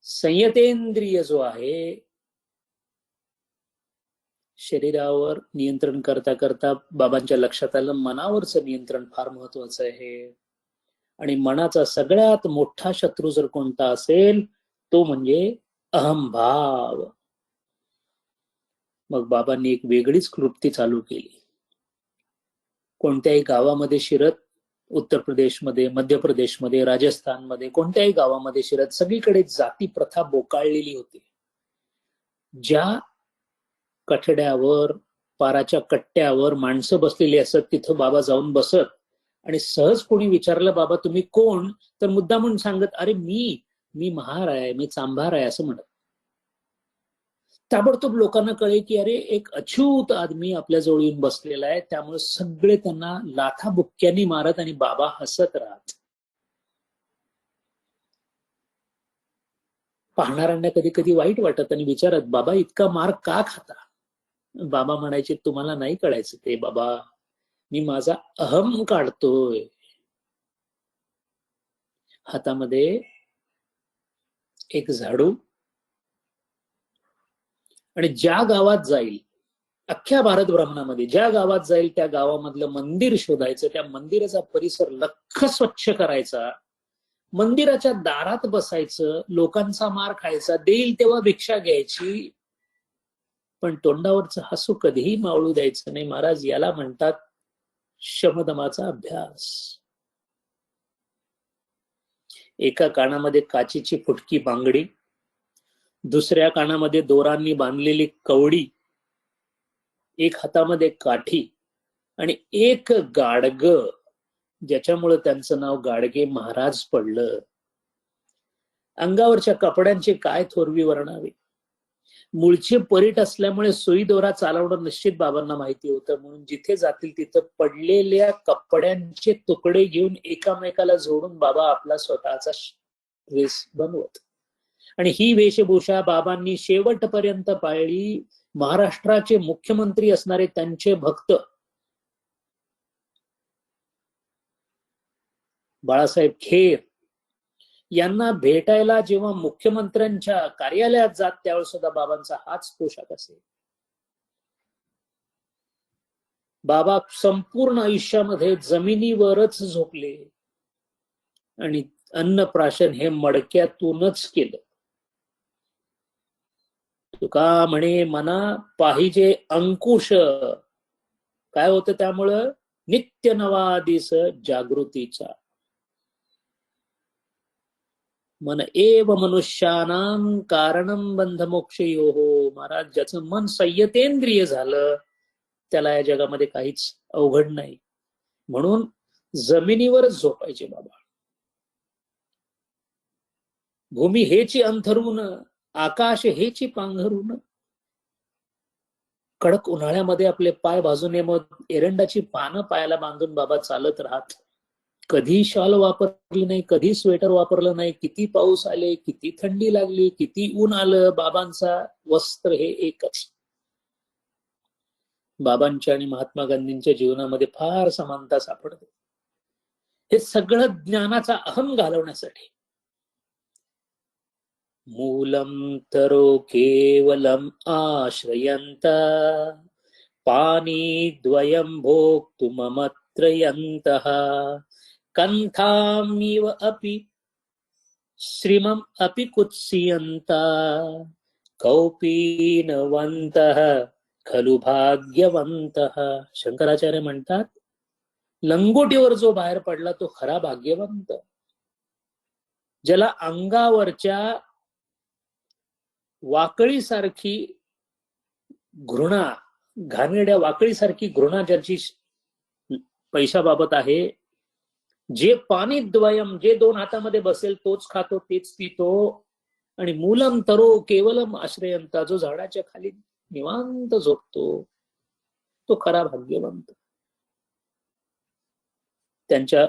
संयतेंद्रिय जो आहे, शरीरावर नियंत्रण करता करता बाबांच्या लक्षात आलं मनावरचं नियंत्रण फार महत्वाचं आहे. आणि मनाचा सगळ्यात मोठा शत्रू जर कोणता असेल तो म्हणजे अहंभाव. मग बाबांनी एक वेगळीच कृती चालू केली. कोणत्याही गावामध्ये शिरत, उत्तर प्रदेशमध्ये, मध्य प्रदेशमध्ये, राजस्थानमध्ये कोणत्याही गावामध्ये शिरत सगळीकडे जाती प्रथा बोकाळलेली होती. ज्या कठड्यावर, पाराच्या कट्ट्यावर माणसं बसलेली असत तिथं बाबा जाऊन बसत आणि सहज कोणी विचारलं बाबा तुम्ही कोण, तर मुद्दा म्हणून सांगत अरे मी महार आहे, मी चांभार आहे असं म्हणत. ताबडतोब लोकांना कळे की अरे एक अछूत आदमी आपल्या जवळ येऊन बसलेला आहे. त्यामुळे सगळे त्यांना लाथा बुक्क्यांनी मारत आणि बाबा हसत राहत. पाहणाऱ्यांना कधी कधी वाईट वाटत आणि विचारत बाबा इतका मार का खाता. बाबा म्हणायचे तुम्हाला नाही कळायचं ते बाबा, मी माझा अहम काढतोय. हातामध्ये एक झाडू आणि ज्या गावात जाईल, अख्ख्या भारत भ्रमणामध्ये ज्या गावात जाईल त्या गावामधलं मंदिर शोधायचं, त्या मंदिराचा परिसर लख्ख स्वच्छ करायचा, मंदिराच्या दारात बसायचं, लोकांचा मार खायचा, देईल तेव्हा भिक्षा घ्यायची, पण तोंडावरचं हसू कधीही मावळू द्यायचं नाही. महाराज याला म्हणतात शमदमाचा अभ्यास. एका कानामध्ये काचीची फुटकी बांगडी, दुसऱ्या कानामध्ये दोरांनी बांधलेली कवडी, एक हातामध्ये काठी आणि एक गाडग, ज्याच्यामुळे त्यांचं नाव गाडगे महाराज पडलं. अंगावरच्या कपड्यांची काय थोरवी वर्णावी. मूळचे परीट असल्यामुळे सुई दोरा चालवणं निश्चित बाबांना माहिती होतं. म्हणून जिथे जातील तिथं पडलेल्या कपड्यांचे तुकडे घेऊन एकामेकाला जोडून बाबा आपला स्वतःचा वेश बनवत. आणि ही वेशभूषा बाबांनी शेवटपर्यंत पाळली. महाराष्ट्राचे मुख्यमंत्री असणारे त्यांचे भक्त बाळासाहेब खेर यांना भेटायला जेव्हा मुख्यमंत्र्यांच्या कार्यालयात जात त्यावेळेस सुद्धा बाबांचा हाच पोशाख असेल. बाबा संपूर्ण आयुष्यामध्ये जमिनीवरच झोपले आणि अन्नप्राशन हे मडक्यातूनच केलं. तुका म्हणे मना पाहिजे अंकुश. काय होतं त्यामुळं नित्य नवा दिस जागृतीचा. मन एव मनुष्यानां कारणं बंध मोक्षयोः. महाराज ज्याचं मन संयतेंद्रिय झालं त्याला या जगामध्ये काहीच अवघड नाही. म्हणून जमिनीवरच झोपायचे बाबा. भूमी हेची अंथरून आकाश हेची पांघरून, कडक उन्हाळ्यामध्ये आपले पाय भाजू नये मग एरंडाची पानं पायाला बांधून बाबा चालत राहत. कधी शॉल वापरली नाही, कधी स्वेटर वापरलं नाही. किती पाऊस आले, किती थंडी लागली, किती ऊन आलं, बाबांचा वस्त्र हे एकच. बाबांच्या आणि महात्मा गांधींच्या जीवनामध्ये फार समानता सापडते. हे सगळं ज्ञानाचा अहम घालवण्यासाठी. मूलम तरो केवलम आश्रयंता, पानी द्वयं भोक्तुममत्रयन्तः, कंथामिव अपि श्रीमम अपि कुत्सियन्ता, कौपीनवन्तः खलु भाग्यवन्तः. शंकराचार्य म्हणतात, लंगोटीवर जो बाहेर पडला तो खरा भाग्यवंत. ज्याला अंगावरच्या वाकळीसारखी घृणा, घाणेरड्या वाकळीसारखी घृणा ज्याची पैशाबाबत आहे, जे पाणी द्वयम, जे दोन हातामध्ये बसेल तोच खातो तेच पितो, आणि मूलम तरो केवलम आश्रयंता, जो झाडाच्या खाली निवांत झोपतो तो खरा भाग्यवंत. त्यांच्या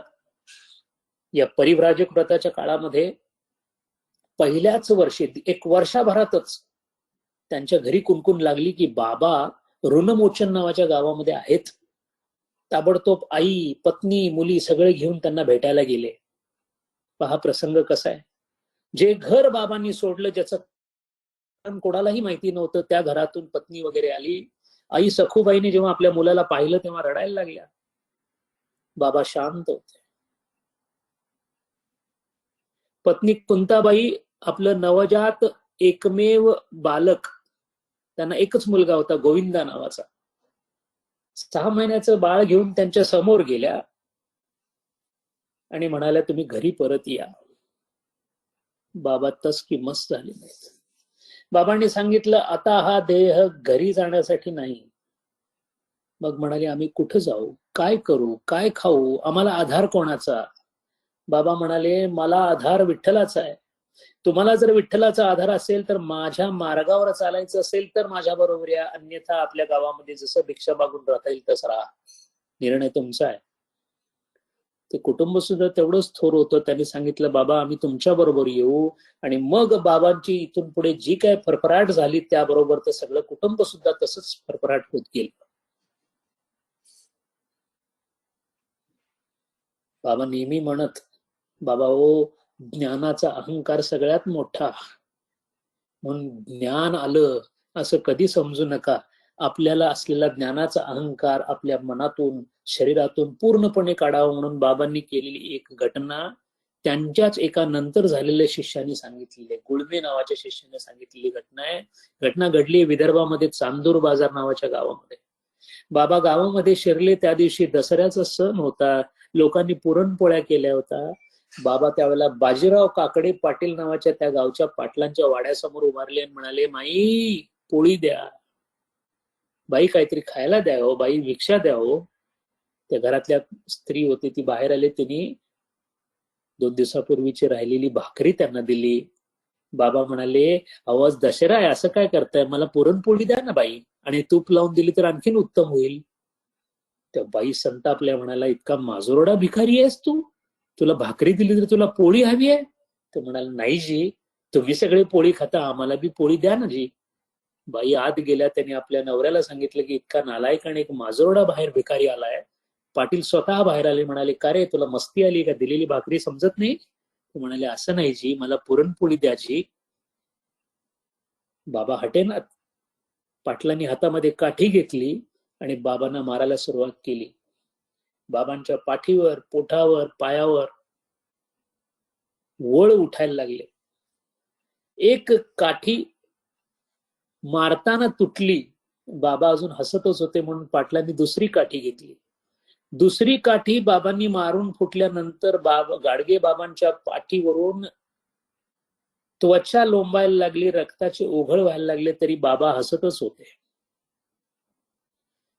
या परिव्राजक व्रताच्या काळामध्ये पहिल्याच वर्षी, एक वर्षभरातच त्यांच्या घरी कुणकुण लागली की बाबा ऋणमोचन नावाच्या गावामध्ये आहेत. ताबडतोब आई, पत्नी, मुली सगळे घेऊन त्यांना भेटायला गेले. पहा प्रसंग कसा आहे. जे घर बाबांनी सोडलं, ज्याचं कोणालाही माहिती नव्हतं, त्या घरातून पत्नी वगैरे आली. आई सखूबाईने जेव्हा आपल्या मुलाला पाहिलं तेव्हा रडायला लागल्या. बाबा शांत होते. पत्नी कुंताबाई आपलं नवजात एकमेव बालक, त्यांना एकच मुलगा होता गोविंदा नावाचा, 6 महिन्याचं बाळ घेऊन त्यांच्या समोर गेल्या आणि म्हणाल्या, तुम्ही घरी परत या. बाबा तस की मस्त झाले नाहीत. बाबांनी सांगितलं, आता हा देह घरी जाण्यासाठी नाही. मग म्हणाले, आम्ही कुठं जाऊ, काय करू, काय खाऊ, आम्हाला आधार कोणाचा? बाबा म्हणाले, मला आधार विठ्ठलाचा आहे. तुम्हाला जर विठ्ठलाचा आधार असेल तर माझ्या मार्गावर चालायचं असेल तर माझ्या बरोबर या, अन्यथा आपल्या गावामध्ये जसं भिक्षा मागून राहता येईल तसं राहा. निर्णय तुमचा आहे. ते कुटुंब सुद्धा तेवढंच थोर होतं. त्यांनी सांगितलं, बाबा आम्ही तुमच्या बरोबर येऊ. आणि मग बाबांची इथून पुढे जी काय फरफराट झाली त्याबरोबर ते सगळं कुटुंब सुद्धा तसंच फरफराट होत गेलं. बाबा नेहमी म्हणत, बाबा ओ, ज्ञानाचा अहंकार सगळ्यात मोठा, म्हणून ज्ञान आलं असं कधी समजू नका. आपल्याला असलेला ज्ञानाचा अहंकार आपल्या मनातून, शरीरातून पूर्णपणे काढावा म्हणून बाबांनी केलेली एक घटना त्यांच्याच एका नंतर झालेल्या शिष्याने सांगितलेली, गुळमे नावाच्या शिष्याने सांगितलेली घटना आहे. घटना घडली विदर्भामध्ये, चांदूर बाजार नावाच्या गावामध्ये. बाबा गावामध्ये शिरले. त्या दिवशी दसऱ्याचा सण होता. लोकांनी पुरणपोळ्या केल्या होत्या. बाबा त्यावेळेला बाजीराव काकडे पाटील नावाच्या त्या गावच्या पाटलांच्या वाड्यासमोर उभारले आणि म्हणाले, माई पोळी द्या, बाई काहीतरी खायला द्या हो, बाई भिक्षा द्या हो. त्या घरातल्या स्त्री होती ती बाहेर आले. त्यांनी 2 दिवसापूर्वीची राहिलेली भाकरी त्यांना दिली. बाबा म्हणाले, आवाज दशरा आहे, असं काय करताय, मला पुरणपोळी द्या ना बाई, आणि तूप लावून दिली तर आणखीन उत्तम होईल. त्या बाई संतापल्या, म्हणाला, इतका माजोरडा भिकारी आहेस तू, तुला भाकरी दिली तर तुला पोळी हवी आहे? तो म्हणाला, नाही जी, तुम्ही सगळे पोळी खाता, आम्हाला बी पोळी द्या ना जी. बाई आत गेल्या. त्याने आपल्या नवऱ्याला सांगितलं की इतका नालायक आणि एक माजोरडा बाहेर भिकारी आलाय. पाटील स्वतः बाहेर आले. म्हणाले, का रे, तुला मस्ती आली का, दिलेली भाकरी समजत नाही? ते म्हणाले, असं नाही जी, मला पुरणपोळी द्याची. बाबा हटेनात. पाटलांनी हातामध्ये काठी घेतली आणि बाबांना मारायला सुरुवात केली. बाबांच्या पाठीवर, पोटावर, पायावर वळ उठायला लागले. एक काठी मारताना तुटली. बाबा अजून हसतच होते म्हणून पाटलांनी दुसरी काठी घेतली. दुसरी काठी बाबांनी मारून फुटल्यानंतर गाडगे बाबांच्या पाठीवरून त्वचा लोंबायला लागली, रक्ताचे ओघळ व्हायला लागले, तरी बाबा हसतच होते.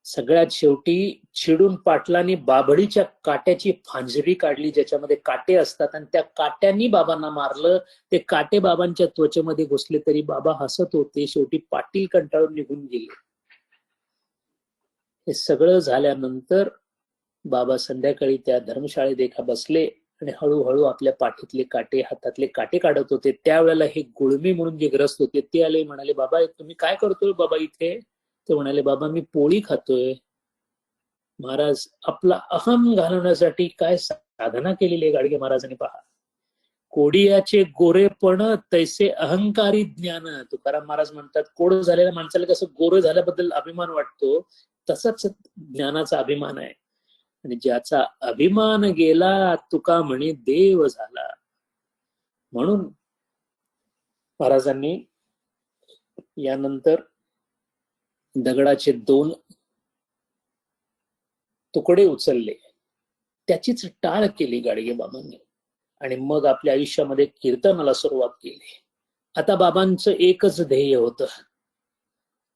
सगळ्यात शेवटी चिडून पाटलांनी बाभळीच्या काट्याची फांजरी काढली, ज्याच्यामध्ये काटे असतात, आणि त्या काट्यांनी बाबांना मारलं. ते काटे बाबांच्या त्वचेमध्ये घुसले तरी बाबा हसत होते. शेवटी पाटील कंटाळून निघून गेले. हे सगळं झाल्यानंतर बाबा संध्याकाळी त्या धर्मशाळेत एका बसले आणि हळूहळू आपल्या पाठीतले काटे, हातातले काटे काढत होते. त्यावेळेला हे गुळमी म्हणून जे ग्रस्त होते ते आले, म्हणाले, बाबा तुम्ही काय करतोय बाबा इथे? ते म्हणाले, बाबा मी पोळी खातोय. महाराज, आपला अहम घालवण्यासाठी काय साधना केलेली आहे गाडगे महाराजांनी पहा. कोडियाचे गोरेपण तैसे अहंकारी ज्ञान. तुकाराम महाराज म्हणतात, कोड झालेल्या माणसाला कसं गोरं झाल्याबद्दल अभिमान वाटतो, तसाच ज्ञानाचा अभिमान आहे. आणि ज्याचा अभिमान गेला तुका म्हणे देव झाला. म्हणून महाराजांनी यानंतर दगडाचे 2 तुकडे उचलले, त्याचीच टाळ केली गाडगे बाबांनी, आणि मग आपल्या आयुष्यामध्ये कीर्तनाला सुरुवात केली. आता बाबांचं एकच ध्येय होतं.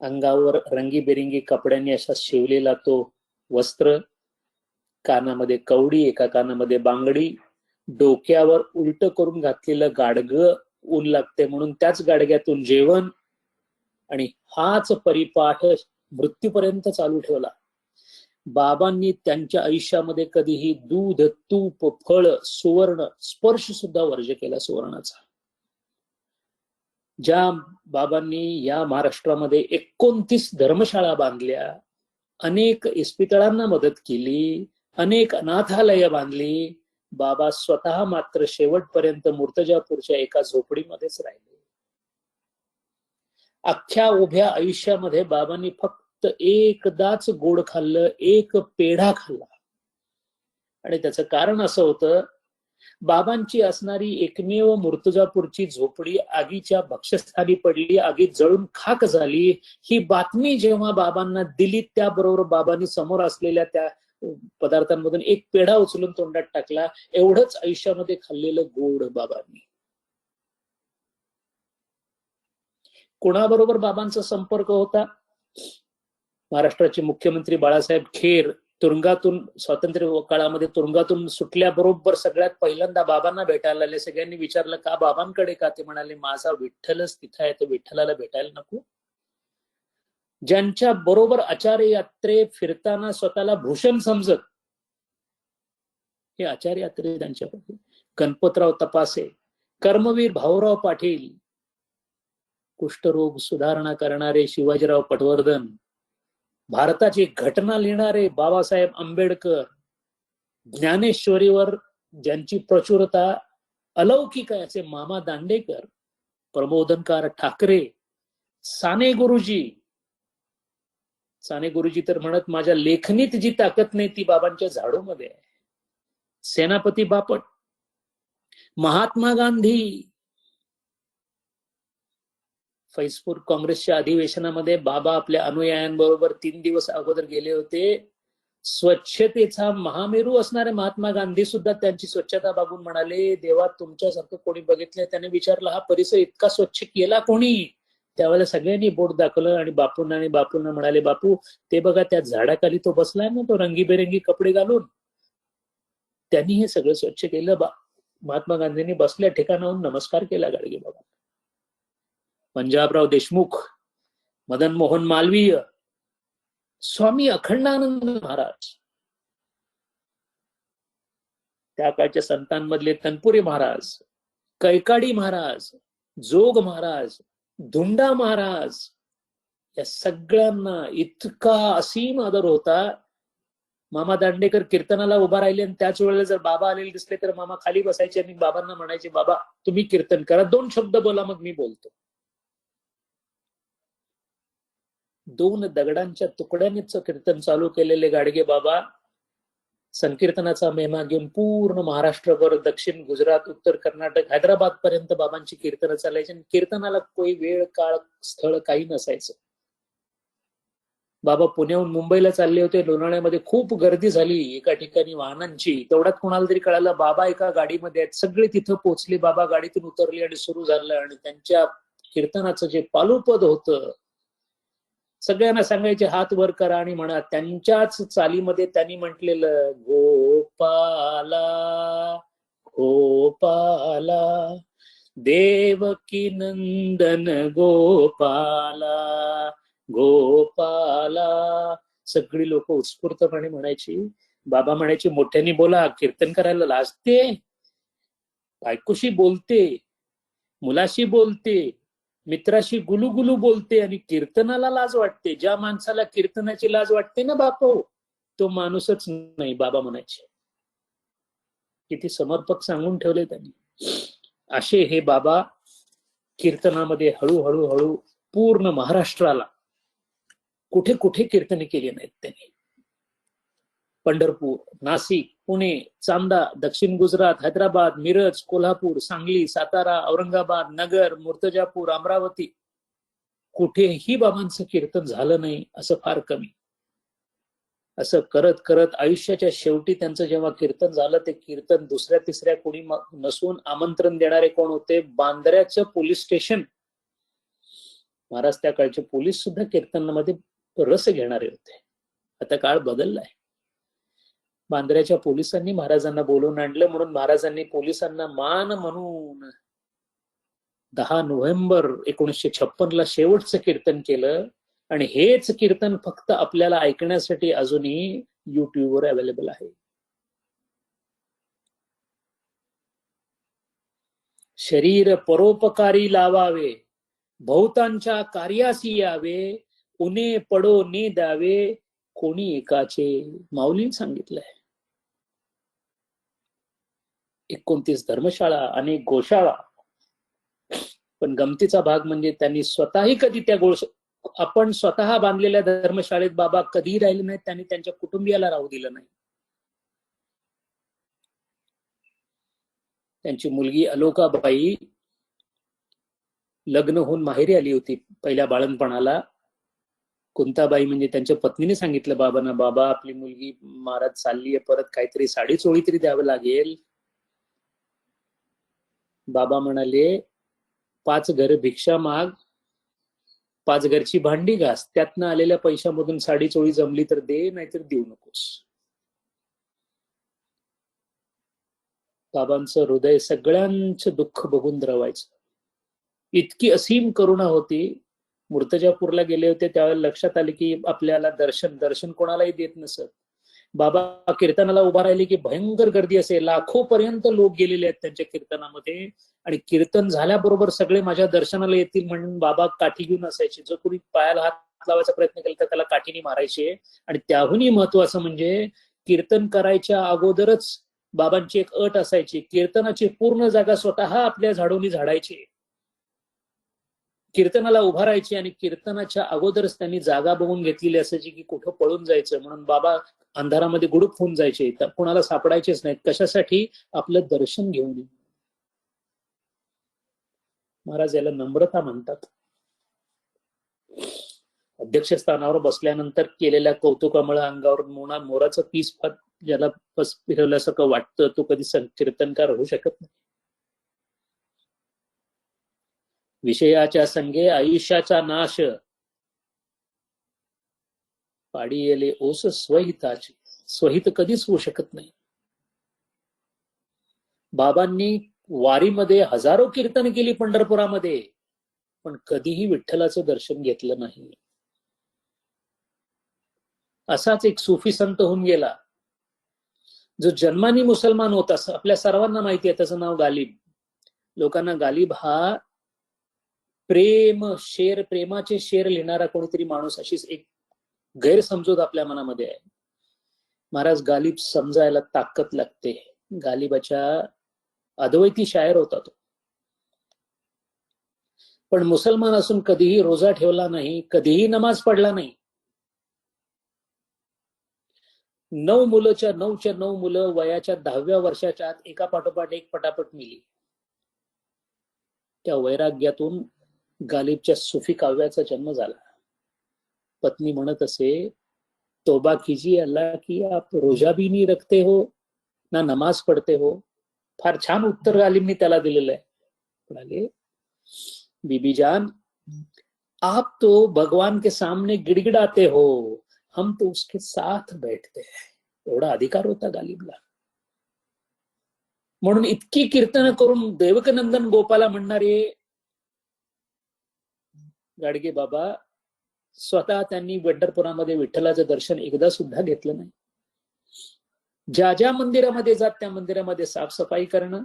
अंगावर रंगीबेरंगी कपड्यांनी असा शिवलेला तो वस्त्र, कानामध्ये कवडी, एका कानामध्ये बांगडी, डोक्यावर उलट करून घातलेलं गाडगं, ऊन लागते म्हणून त्याच गाडग्यातून जेवण, आणि हाच परिपाठ मृत्यूपर्यंत चालू ठेवला. बाबांनी त्यांच्या आयुष्यामध्ये कधीही दूध, तूप, फळ, सुवर्ण स्पर्श सुद्धा वर्ज्य केला सुवर्णाचा. ज्या बाबांनी या महाराष्ट्रामध्ये 29 धर्मशाळा बांधल्या, अनेक इस्पितळांना मदत केली, अनेक अनाथालय बांधली, बाबा स्वतः मात्र शेवटपर्यंत मूर्तजापूरच्या एका झोपडीमध्येच राहिले. अख्ख्या उभ्या आयुष्यामध्ये बाबांनी फक्त एकदाच गोड खाल्लं, एक पेढा खाल्ला. आणि त्याचं कारण असं होतं, बाबांची असणारी एकमेव मूर्तजापूरची झोपडी आगीच्या भक्ष्यस्थानी पडली, आगीत जळून खाक झाली. ही बातमी जेव्हा बाबांना दिली, त्याबरोबर बाबांनी समोर असलेल्या त्या पदार्थांमधून एक पेढा उचलून तोंडात टाकला. एवढंच आयुष्यामध्ये खाल्लेलं गोड बाबांनी. कोणाबरोबर बाबांचा संपर्क होता? महाराष्ट्राचे मुख्यमंत्री बाळासाहेब खेर तुरुंगातून, स्वातंत्र्य काळामध्ये तुरुंगातून सुटल्याबरोबर सगळ्यात पहिल्यांदा बाबांना भेटायला आले. सगळ्यांनी विचारलं, का बाबांकडे का? ते म्हणाले, माझा विठ्ठलच तिथं आहे, तर विठ्ठलाला भेटायला नको? ज्यांच्या बरोबर आचार्य यात्रे फिरताना स्वतःला भूषण समजत, हे आचार्य यात्रे त्यांच्याकडे. गणपतराव तपासे, कर्मवीर भाऊराव पाटील, कुष्ठरोग सुधारणा करणारे शिवाजीराव पटवर्धन, भारताची घटना लिहिणारे बाबासाहेब आंबेडकर, ज्ञानेश्वरीवर ज्यांची प्रचुरता अलौकिक आहे असे मामा दांडेकर, प्रबोधनकार ठाकरे, साने गुरुजी. साने गुरुजी तर म्हणत, माझ्या लेखनीत जी ताकद नाही ती बाबांच्या झाडूमध्ये आहे. सेनापती बापट, महात्मा गांधी. फैजपूर काँग्रेसच्या अधिवेशनामध्ये बाबा आपल्या अनुयायांबरोबर 3 दिवस अगोदर गेले होते. स्वच्छतेचा महामेरू असणारे महात्मा गांधी सुद्धा त्यांची स्वच्छता बघून म्हणाले, देवा तुमच्यासारखं कोणी बघितलंय? त्याने विचारलं, हा परिसर इतका स्वच्छ केला कोणी? त्यावेळेला सगळ्यांनी बोट दाखवलं आणि बापूंना म्हणाले, बापू ते बघा त्या झाडाखाली तो बसलाय ना, तो रंगीबेरंगी कपडे घालून, त्यांनी हे सगळं स्वच्छ केलं. महात्मा गांधींनी बसल्या ठिकाणाहून नमस्कार केला गाडगे बाबा. पंजाबराव देशमुख, मदन मोहन मालवीय, स्वामी अखंडानंद महाराज, त्या काळच्या संतांमधले तनपुरे महाराज, कैकाडी महाराज, जोग महाराज, धुंडा महाराज, या सगळ्यांना इतका असीम आदर होता. मामा दांडेकर कीर्तनाला उभा राहिले आणि त्याच वेळेला जर बाबा आलेले दिसले तर मामा खाली बसायचे आणि बाबांना म्हणायचे, बाबा तुम्ही कीर्तन करा, 2 शब्द बोला, मग मी बोलतो. 2 दगडांच्या तुकड्यानेच कीर्तन चालू केलेले गाडगे बाबा संकीर्तनाचा महिमा घेऊन पूर्ण महाराष्ट्रभर, दक्षिण गुजरात, उत्तर कर्नाटक, हैदराबाद पर्यंत बाबांची कीर्तन चालायची. आणि कीर्तनाला कोई वेळ, काळ, स्थळ काही नसायचं. बाबा पुण्याहून मुंबईला चालले होते. लोणावळ्यामध्ये खूप गर्दी झाली एका ठिकाणी वाहनांची. तेवढ्यात कोणाला तरी कळालं, बाबा एका गाडीमध्ये आहेत. सगळे तिथं पोहोचले. बाबा गाडीतून उतरले आणि सुरू झालं. आणि त्यांच्या कीर्तनाचं जे पालुपद होतं सगळ्यांना सांगायचे हात वर करा आणि म्हणा. त्यांच्याच चालीमध्ये त्यांनी म्हटलेलं, गोपाला गोपाला देवकी नंदन गोपाला गोपाला. सगळी लोक उत्स्फूर्तपणे म्हणायची. बाबा म्हणायचे, मोठ्याने बोला, कीर्तन करायला लाजते, बायकोशी बोलते, मुलाशी बोलते, मित्राशी गुलुगुलू बोलते आणि कीर्तनाला लाज वाटते. ज्या माणसाला कीर्तनाची लाज वाटते ना बापो, तो माणूसच नाही, बाबा म्हणायचे. किती समर्पक सांगून ठेवले त्यांनी. असे हे बाबा कीर्तनामध्ये हळूहळू हळू पूर्ण महाराष्ट्राला कुठे कुठे कीर्तने केली नाहीत त्यांनी. पंढरपूर, नाशिक, पुणे, चांदा, दक्षिण गुजरात, हैदराबाद, मिरज, कोल्हापूर, सांगली, सातारा, औरंगाबाद, नगर, मूर्तिजापूर, अमरावती, कुठेही बाबांचं कीर्तन झालं नाही असं फार कमी. असं करत करत आयुष्याच्या शेवटी त्यांचं जेव्हा कीर्तन झालं, ते कीर्तन दुसऱ्या तिसऱ्या कोणी नसून आमंत्रण देणारे कोण होते? बांद्र्याचं पोलीस स्टेशन. महाराज त्या काळचे पोलीस सुद्धा कीर्तनामध्ये रस घेणारे होते. आता काळ बदललाय. बांद्र्याच्या पोलिसांनी महाराजांना बोलवून आणलं, म्हणून महाराजांनी पोलिसांना मान म्हणून 10 नोव्हेंबर 1956 शेवटचं कीर्तन केलं. आणि हेच कीर्तन फक्त आपल्याला ऐकण्यासाठी अजूनही युट्यूबवर अवेलेबल आहे. शरीर परोपकारी लावावे, बहुतांच्या कार्यासी यावे, उने पडो नि द्यावे, कोणी एकाचे. माऊलींनी सांगितलंय. 29 धर्मशाळा आणि गोशाळा. पण गमतीचा भाग म्हणजे त्यांनी स्वतःही कधी त्या आपण स्वतः बांधलेल्या धर्मशाळेत बाबा कधी राहिले नाहीत. त्यांनी त्यांच्या कुटुंबियाला राहू दिलं नाही. त्यांची मुलगी अलोकाबाई लग्न होऊन माहेरी आली होती पहिल्या बाळणपणाला. कुंताबाई म्हणजे त्यांच्या पत्नीने सांगितलं बाबांना, बाबा आपली मुलगी महाराज चाललीये, परत काहीतरी साडी चोळी तरी द्यावं लागेल. बाबा म्हणाले, 5 घर भिक्षा माग, 5 घरची भांडी घास, त्यातनं आलेल्या पैशामधून साडी चोळी जमली तर दे, नाहीतर देऊ नकोस. बाबांचं हृदय सगळ्यांचं दुःख बघून द्रवायचं. इतकी असीम करुणा होती. मूर्तिजापूरला गेले होते त्यावेळेला लक्षात आले की आपल्याला दर्शन कोणालाही देत नसत. बाबा कीर्तनाला उभा राहिले की भयंकर गर्दी असे, लाखो पर्यंत लोक गेलेले आहेत त्यांच्या कीर्तनामध्ये. आणि कीर्तन झाल्याबरोबर सगळे माझ्या दर्शनाला येतील म्हणून बाबा काठी घेऊन असायचे. जो कोणी पायाला हात लावायचा प्रयत्न केला तर त्याला काठीने मारायचे. आणि त्याहूनही महत्वाचं म्हणजे कीर्तन करायच्या अगोदरच बाबांची एक अट असायची, कीर्तनाची पूर्ण जागा स्वतः आपल्या झाडोनी झाडायची. कीर्तनाला उभा राहायची आणि कीर्तनाच्या अगोदरच त्यांनी जागा बघून घेतलेली असायची की कुठं पळून जायचं. म्हणून बाबा अंधारामध्ये गुडूप होऊन जायचे, कोणाला सापडायचेच नाहीत. कशासाठी? आपलं दर्शन घेऊन. महाराज याला नम्रता म्हणतात. अध्यक्षस्थानावर बसल्यानंतर केलेल्या कौतुकामुळे अंगावर मोराचं पीस ज्याला फिरवल्यासारखं वाटतं, तो कधी कीर्तनकार होऊ शकत नाही. विषयाच्या संगे आयुष्याचा नाश, पाडी येले ओस स्वहिताची. स्वहित कधीच होऊ शकत नाही. बाबांनी वारीमध्ये हजारो कीर्तन केली पंढरपुरामध्ये, पण कधीही विठ्ठलाचं दर्शन घेतलं नाही. असाच एक सुफी संत होऊन गेला जो जन्मानी मुसलमान होता. आपल्या सर्वांना माहिती आहे त्याचं नाव गालिब. लोकांना गालिब हा प्रेमाचे शेर लिहिणारा कोणीतरी माणूस, अशीच एक गैरसमजूत आपल्या मनामध्ये आहे. महाराज गालिब समजायला ताकद लागते. गालिबाच्या अद्वैती शायर होता तो. पण मुसलमान असून कधीही रोजा ठेवला नाही, कधीही नमाज पडला नाही. 9 मुलंच्या 9 मुलं वयाच्या 10व्या वर्षाच्या आत एका पाठोपाठ एक पटापट मिली. त्या वैराग्यातून गालिबच्या सुफी काव्याचा जन्म झाला. पत्नी म्हणत असे, तोबा कीजिए अल्लाह की आप रोजा भी नहीं रखते हो ना नमाज पढ़ते हो. फार छान उत्तर गालिबनी त्याला दिलेलं आहे. म्हणाले, बीबी जान, आप तो भगवान के सामने गिड़गिड़ाते हो, हम तो उसके साथ बैठते हैं, एवढा अधिकार होता गालिबला. म्हणून इतकी कीर्तन करून देवकनंदन गोपाला म्हणणारे गाडगे बाबा स्वतः त्यांनी पंढरपुरामध्ये विठ्ठलाचं दर्शन एकदा सुद्धा घेतलं नाही. ज्या ज्या मंदिरामध्ये जात त्या मंदिरामध्ये साफसफाई करणं.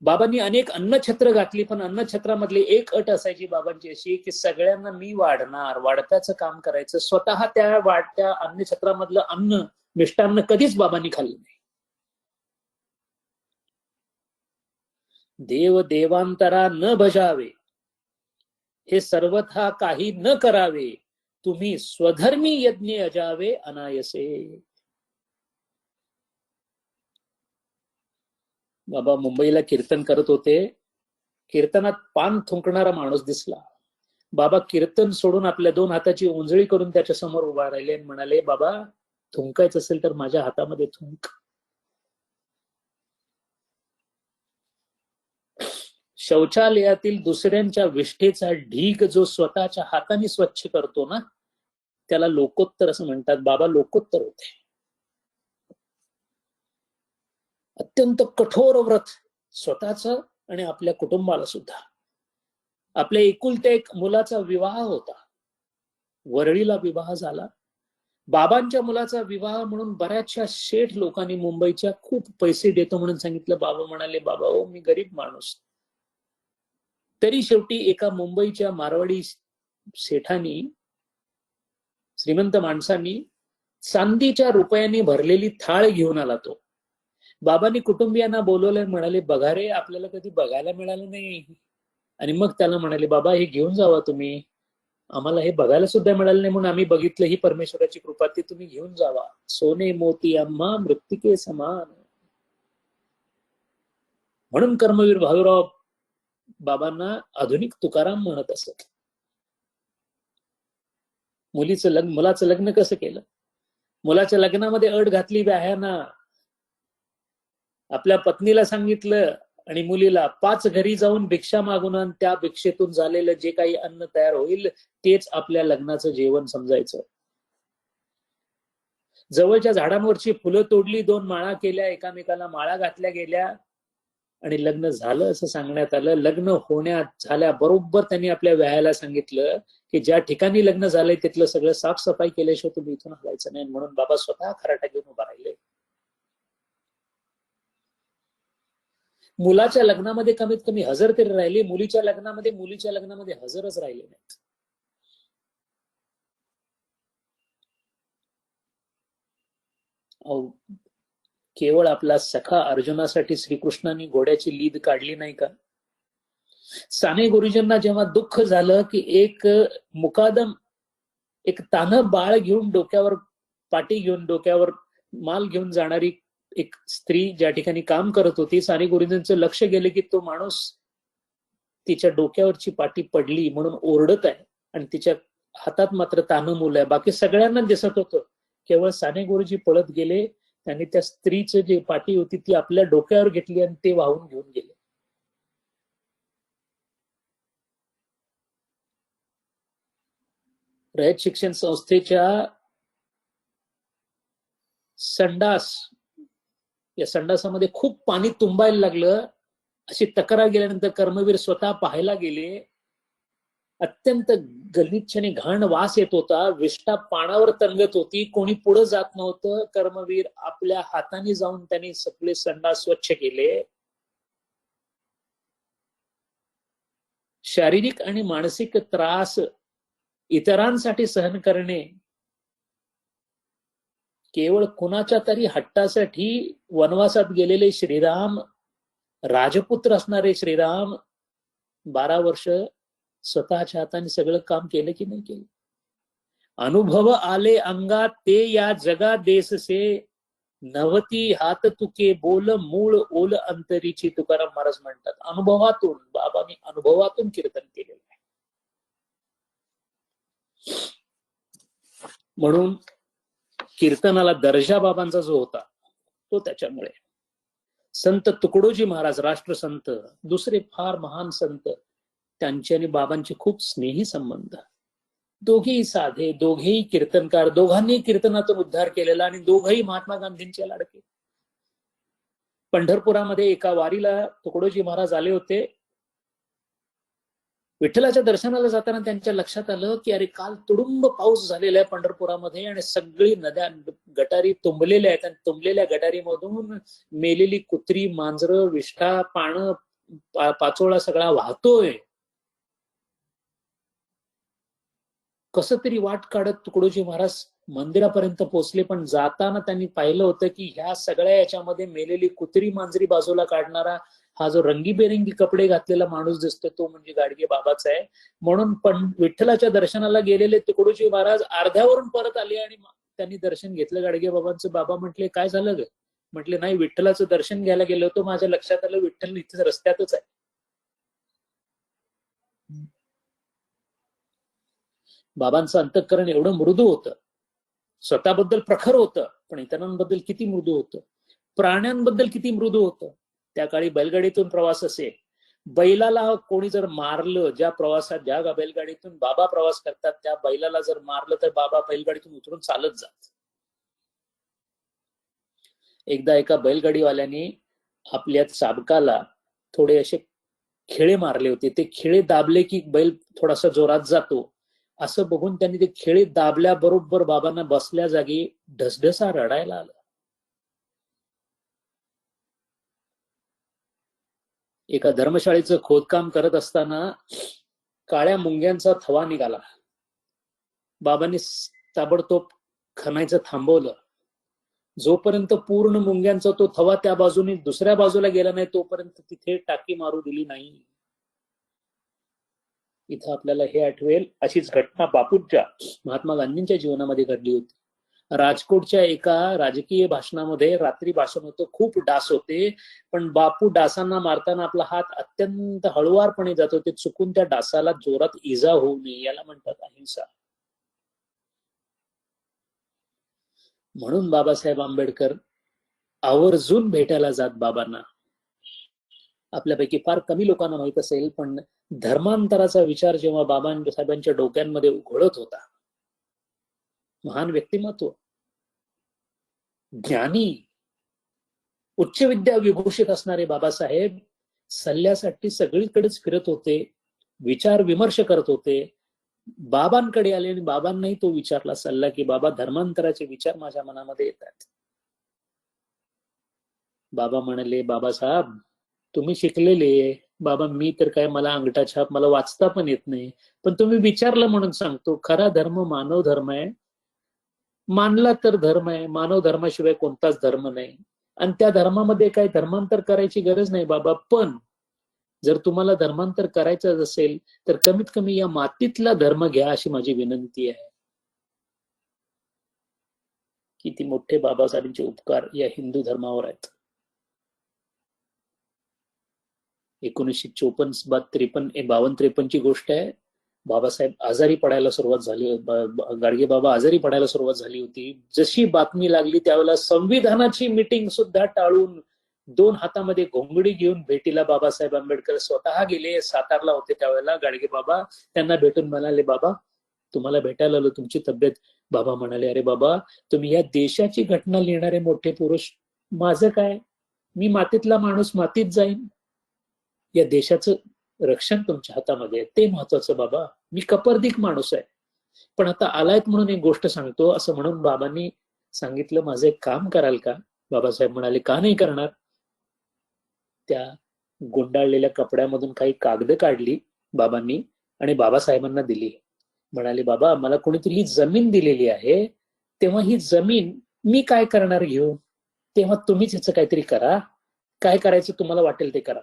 बाबांनी अनेक अन्नछत्र घातली, पण अन्नछत्रामधली एक अट असायची बाबांची अशी की सगळ्यांना मी वाढणार, वाढत्याचं काम करायचं. स्वतः त्या वाढत्या अन्नछत्रामधलं अन्न मिष्टान्न कधीच बाबांनी खाल्लं नाही. देव देवांतरा न भजावे, हे सर्वथा काही न करावे, तुम्ही स्वधर्मी यज्ञ अजावे अनायसे. बाबा मुंबईला कीर्तन करत होते, कीर्तनात पान थुंकणारा माणूस दिसला. बाबा कीर्तन सोडून आपल्या 2 हाताची उंजळी करून त्याच्या समोर उभा राहिले आणि म्हणाले, बाबा थुंकायचं असेल तर माझ्या हातामध्ये थुंक. शौचालयातील दुसऱ्यांच्या विष्ठेचा ढीग जो स्वतःच्या हाताने स्वच्छ करतो ना, त्याला लोकोत्तर असं म्हणतात. बाबा लोकोत्तर होते. अत्यंत कठोर व्रत स्वतःच आणि आपल्या कुटुंबाला सुद्धा. आपल्या एकुलत्या एक मुलाचा विवाह होता, वरळीला विवाह झाला. बाबांच्या मुलाचा विवाह म्हणून बऱ्याचशा शेठ लोकांनी मुंबईच्या खूप पैसे देतो म्हणून सांगितलं. बाबा म्हणाले, बाबा हो मी गरीब माणूस. तरी शेवटी एका मुंबईच्या मारवाडी शेठांनी, श्रीमंत माणसांनी चांदीच्या रुपयांनी भरलेली थाळ घेऊन आला. तो बाबांनी कुटुंबियांना बोलवलं, म्हणाले, बघा रे आपल्याला कधी बघायला मिळालं नाही. आणि मग त्याला म्हणाले, बाबा हे घेऊन जावा तुम्ही, आम्हाला हे बघायला सुद्धा मिळालं नाही म्हणून आम्ही बघितलं, ही परमेश्वराची कृपा, ती तुम्ही घेऊन जावा. सोने मोती आम्हा मृत्तिके समान. म्हणून कर्मवीर भाऊराव बाबांना आधुनिक तुकाराम म्हणत असत. मुलाचं लग्न कसं केलं? मुलाच्या लग्नामध्ये अट घातली व्याह्याना. आपल्या पत्नीला सांगितलं आणि मुलीला, 5 घरी जाऊन भिक्षा मागून आण, त्या भिक्षेतून झालेलं जे काही अन्न तयार होईल तेच आपल्या लग्नाचं जेवण समजायचं. जवळच्या झाडांवरची फुलं तोडली, 2 माळा केल्या, एकामेकाला माळा घातल्या गेल्या आणि लग्न झालं असं सांगण्यात आलं. लग्न होण्यात झाल्याबरोबर त्यांनी आपल्या व्याह्याला सांगितलं की ज्या ठिकाणी लग्न झालंय तिथलं सगळं साफसफाई केल्याशिवाय तुम्ही इथून हलायचं नाही. म्हणून बाबा स्वतः खराटा घेऊन उभा राहिले. मुलाच्या लग्नामध्ये कमीत कमी हजर तरी राहिले, मुलीच्या लग्नामध्ये हजरच राहिले नाहीत. केवळ आपला सखा अर्जुनासाठी श्रीकृष्णाने घोड्याची लीद काढली नाही का? साने गुरुजींना जेव्हा दुःख झालं की एक मुकादम, एक तान्ह बाळ घेऊन डोक्यावर, पाटी घेऊन डोक्यावर माल घेऊन जाणारी एक स्त्री ज्या ठिकाणी काम करत होती, साने गुरुजींचं लक्ष गेले की तो माणूस तिच्या डोक्यावरची पाटी पडली म्हणून ओरडत आहे आणि तिच्या हातात मात्र तान्ह मूल आहे. बाकी सगळ्यांना दिसत होतं, केवळ साने गुरुजी पळत गेले. त्यांनी त्या स्त्रीचं जे पाटी होती ती आपल्या डोक्यावर घेतली आणि ते वाहून घेऊन गेले. रयत शिक्षण संस्थेच्या संडास, या संडासामध्ये खूप पाणी तुंबायला लागलं अशी तक्रार गेल्यानंतर कर्मवीर स्वतः पाहायला गेले. अत्यंत गलिच्छने घाण वास येत होता, विष्ठा पानावर तरंगत होती, कोणी पुढे जात नव्हतं. कर्मवीर आपल्या हाताने जाऊन त्यांनी सगळे संडास स्वच्छ केले. शारीरिक आणि मानसिक त्रास इतरांसाठी सहन करणे केवळ कुणाच्या तरी हट्टासाठी वनवासात गेलेले श्रीराम, राजपुत्र असणारे श्रीराम 12 वर्ष स्वतःच्या हाताने सगळं काम केलं की नाही केलं? अनुभव आले अंगात ते या जगा देससे, नवती हात तुके बोल मूळ ओल अंतरीची, तुकाराम महाराज म्हणतात. अनुभवातून, बाबांनी अनुभवातून कीर्तन केलेलं आहे. म्हणून कीर्तनाला दर्जा बाबांचा जो होता तो त्याच्यामुळे. संत तुकडोजी महाराज राष्ट्रसंत, दुसरे फार महान संत, त्यांचे आणि बाबांचे खूप स्नेही संबंध. दोघेही साधे, दोघेही कीर्तनकार, दोघांनी कीर्तनातून उद्धार केलेला आणि दोघेही महात्मा गांधींचे लाडके. पंढरपुरामध्ये एका वारीला तुकडोजी महाराज आले होते. विठ्ठलाच्या दर्शनाला जाताना त्यांच्या लक्षात आलं की अरे काल तुडुंब पाऊस झालेला आहे पंढरपुरामध्ये आणि सगळी नद्या गटारी तुंबलेल्या आहेत आणि तुंबलेल्या गटारीमधून मेलेली कुत्री, मांजरं, विष्ठा, पानं, पाचोळा सगळा वाहतोय. कसं तरी वाट काढत तुकडोजी महाराज मंदिरापर्यंत पोहोचले, पण जाताना त्यांनी पाहिलं होतं की ह्या सगळ्या याच्यामध्ये मेलेली कुत्री, मांजरी बाजूला काढणारा हा जो रंगीबेरंगी कपडे घातलेला माणूस दिसतो तो म्हणजे गाडगे बाबाचा आहे. म्हणून पण विठ्ठलाच्या दर्शनाला गेलेले तुकडोजी महाराज अर्ध्यावरून परत आले आणि त्यांनी दर्शन घेतलं गाडगे बाबांचं. बाबा म्हटले काय झालं ग? म्हटले नाही, विठ्ठलाचं दर्शन घ्यायला गेलो होतो, माझ्या लक्षात आलं विठ्ठल इथेच रस्त्यातच आहे. बाबांचं अंतःकरण एवढं मृदू होतं, स्वतःबद्दल प्रखर होतं, पण इतरांबद्दल किती मृदू होतं, प्राण्यांबद्दल किती मृदू होतं. त्या काळी बैलगाडीतून प्रवास असे, बैलाला कोणी जर मारलं, ज्या प्रवासात ज्या बैलगाडीतून बाबा प्रवास करतात त्या बैलाला जर मारलं तर बाबा बैलगाडीतून उतरून चालत जात. एकदा एका बैलगाडीवाल्याने आपल्या चाबकाला थोडे असे खिळे मारले होते. ते खिळे दाबले की बैल थोडासा जोरात जातो. असं बघून त्यांनी ते खिळे दाबल्याबरोबर बाबांना बसल्या जागी ढसढसा रडायला आलं. एका धर्मशाळेचं खोदकाम करत असताना काळ्या मुंग्यांचा थवा निघाला. बाबांनी ताबडतोब खणायचं थांबवलं. जोपर्यंत पूर्ण मुंग्यांचा तो थवा त्या बाजूने दुसऱ्या बाजूला गेला नाही तोपर्यंत तिथे टाकी मारू दिली नाही. इथं आपल्याला हे आठवेल, अशीच घटना बापूंच्या, महात्मा गांधींच्या जीवनामध्ये घडली होती. राजकोटच्या एका राजकीय भाषणामध्ये रात्री भाषण होतं, खूप डास होते, पण बापू डासांना मारताना आपला हात अत्यंत हळुवारपणे जात होते, चुकून त्या डासाला जोरात इजा होऊ नये, याला म्हणतात अहिंसा. म्हणून बाबासाहेब आंबेडकर आवर्जून भेटायला जात बाबांना. आपल्यापैकी फार कमी लोकांना माहित असेल, पण धर्मांतराचा विचार जेव्हा बाबासाहेबांच्या डोक्यांमध्ये घोळत होता, महान व्यक्तिमत्व, ज्ञानी, उच्च विद्या विभूषित असणारे बाबासाहेब सल्ल्यासाठी सगळीकडेच फिरत होते, विचार विमर्श करत होते. बाबांकडे आले आणि बाबांनाही तो विचारला सल्ला की बाबा धर्मांतराचे विचार माझ्या मनामध्ये येतात. बाबा म्हणाले, बाबासाहेब तुम्ही शिकलेले. बाबा मी तर काय, मला अंगठा छाप, मला वाचता पण येत नाही, पण तुम्ही विचारलं म्हणून सांगतो, खरा धर्म मानव धर्म आहे. मानला तर धर्म आहे, मानव धर्माशिवाय कोणताच धर्म नाही. आणि त्या धर्मामध्ये काही धर्मांतर करायची गरज नाही बाबा, पण जर तुम्हाला धर्मांतर करायचं असेल तर कमीत कमी या मातीतला धर्म घ्या, अशी माझी विनंती आहे. किती मोठे बाबासाहेबांचे उपकार या हिंदू धर्मावर आहेत. 1954-53 ची गोष्ट आहे. बाबासाहेब आजारी पडायला सुरुवात झाली, गाडगे बाबा आजारी पडायला सुरुवात झाली होती. जशी बातमी लागली त्यावेळेला संविधानाची मीटिंग सुद्धा टाळून 2 हातामध्ये घोंगडी घेऊन भेटीला बाबासाहेब आंबेडकर स्वतः गेले. सातारला होते त्यावेळेला गाडगे बाबा. त्यांना भेटून म्हणाले, बाबा तुम्हाला भेटायला आलो, तुमची तब्येत. बाबा म्हणाले, अरे बाबा तुम्ही या देशाची घटना लिहिणारे मोठे पुरुष, माझं काय, मी मातीतला माणूस, मातीत जाईन. या देशाचं रक्षण तुमच्या हातामध्ये आहे, ते महत्वाचं बाबा. मी कपर्दिक माणूस आहे, पण आता आलायत म्हणून एक गोष्ट सांगतो. असं म्हणून बाबांनी सांगितलं, माझं एक काम कराल का? बाबासाहेब म्हणाले, का नाही करणार. त्या गुंडाळलेल्या कपड्यामधून काही कागद काढली बाबांनी आणि बाबासाहेबांना दिली. म्हणाले, बाबा मला कोणीतरी ही जमीन दिलेली आहे, तेव्हा ही जमीन मी काय करणार घेऊन, तेव्हा तुम्हीच ह्याचं काहीतरी करा, काय करायचं तुम्हाला वाटेल ते करा.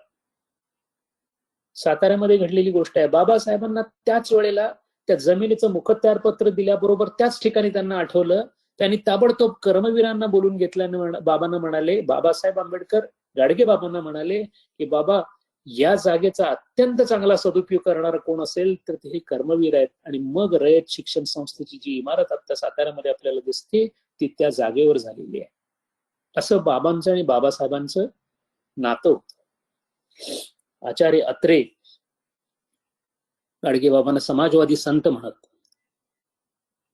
साताऱ्यामध्ये घडलेली गोष्ट आहे. बाबासाहेबांना त्याच वेळेला त्या जमिनीचं मुखत्यारपत्र दिल्याबरोबर त्याच ठिकाणी त्यांना आठवलं. त्यांनी ताबडतोब कर्मवीरांना बोलून घेतल्याने बाबांना म्हणाले, बाबासाहेब आंबेडकर गाडगे बाबांना म्हणाले की बाबा या जागेचा अत्यंत चांगला सदुपयोग करणारा कोण असेल तर ते कर्मवीर आहेत. आणि मग रयत शिक्षण संस्थेची जी इमारत आता साताऱ्यामध्ये आपल्याला दिसते ती त्या जागेवर झालेली आहे. असं बाबांचं आणि बाबासाहेबांचं नातं. आचार्य अत्रे गाडगेबाबांना समाजवादी संत म्हणत,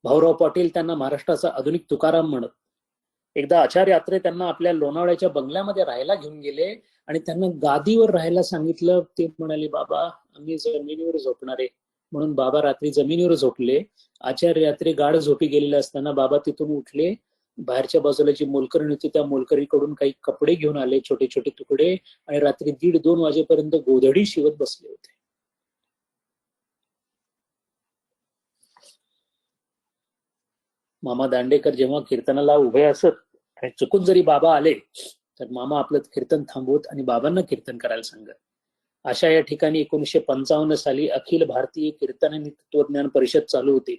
भाऊराव पाटील त्यांना महाराष्ट्राचा आधुनिक तुकाराम म्हणत. एकदा आचार्य यात्रे त्यांना आपल्या लोणावळ्याच्या बंगल्यामध्ये राहायला घेऊन गेले आणि त्यांना गादीवर राहायला सांगितलं. ते म्हणाले, बाबा आम्ही जमिनीवर झोपणार आहे. म्हणून बाबा रात्री जमिनीवर झोपले. आचार्य यात्रे गाढ झोपी गेलेले असताना बाबा तिथून उठले. बाहेरच्या बाजूला जी मोलकरी होती त्या मोलकरीकडून काही कपडे घेऊन आले, छोटे छोटे तुकडे, आणि रात्री 1:30-2 वाजेपर्यंत गोधडी शिवत बसले होते. मामा दांडेकर जेव्हा कीर्तनाला उभे असत आणि चुकून जरी बाबा आले तर मामा आपलं कीर्तन थांबवत आणि बाबांना कीर्तन करायला सांगत. अशा या ठिकाणी 1955 साली अखिल भारतीय कीर्तन आणि तत्वज्ञान परिषद चालू होती.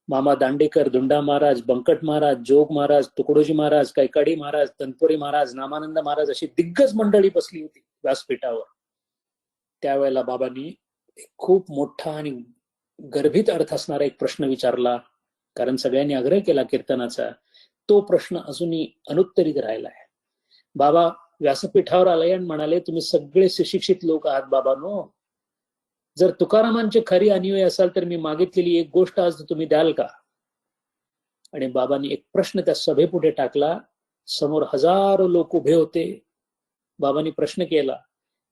मामा दांडेकर, दुंडा महाराज, बंकट महाराज, जोग महाराज, तुकडोजी महाराज, कैकाडी महाराज, तनपुरे महाराज, नामानंद महाराज अशी दिग्गज मंडळी बसली होती व्यासपीठावर. त्यावेळेला बाबांनी खूप मोठा आणि गर्भित अर्थ असणारा एक प्रश्न विचारला. कारण सगळ्यांनी आग्रह केला कीर्तनाचा. तो प्रश्न अजूनही अनुत्तरित राहिला आहे. बाबा व्यासपीठावर आले आणि म्हणाले, तुम्ही सगळे सुशिक्षित लोक आहात बाबांनो, जर तुकारामांचे खरी अनुयायी असाल तर मी मागितलेली एक गोष्ट आज तुम्ही द्याल का? आणि बाबांनी एक प्रश्न त्या सभेपुढे टाकला. समोर हजारो लोक उभे होते. बाबांनी प्रश्न केला,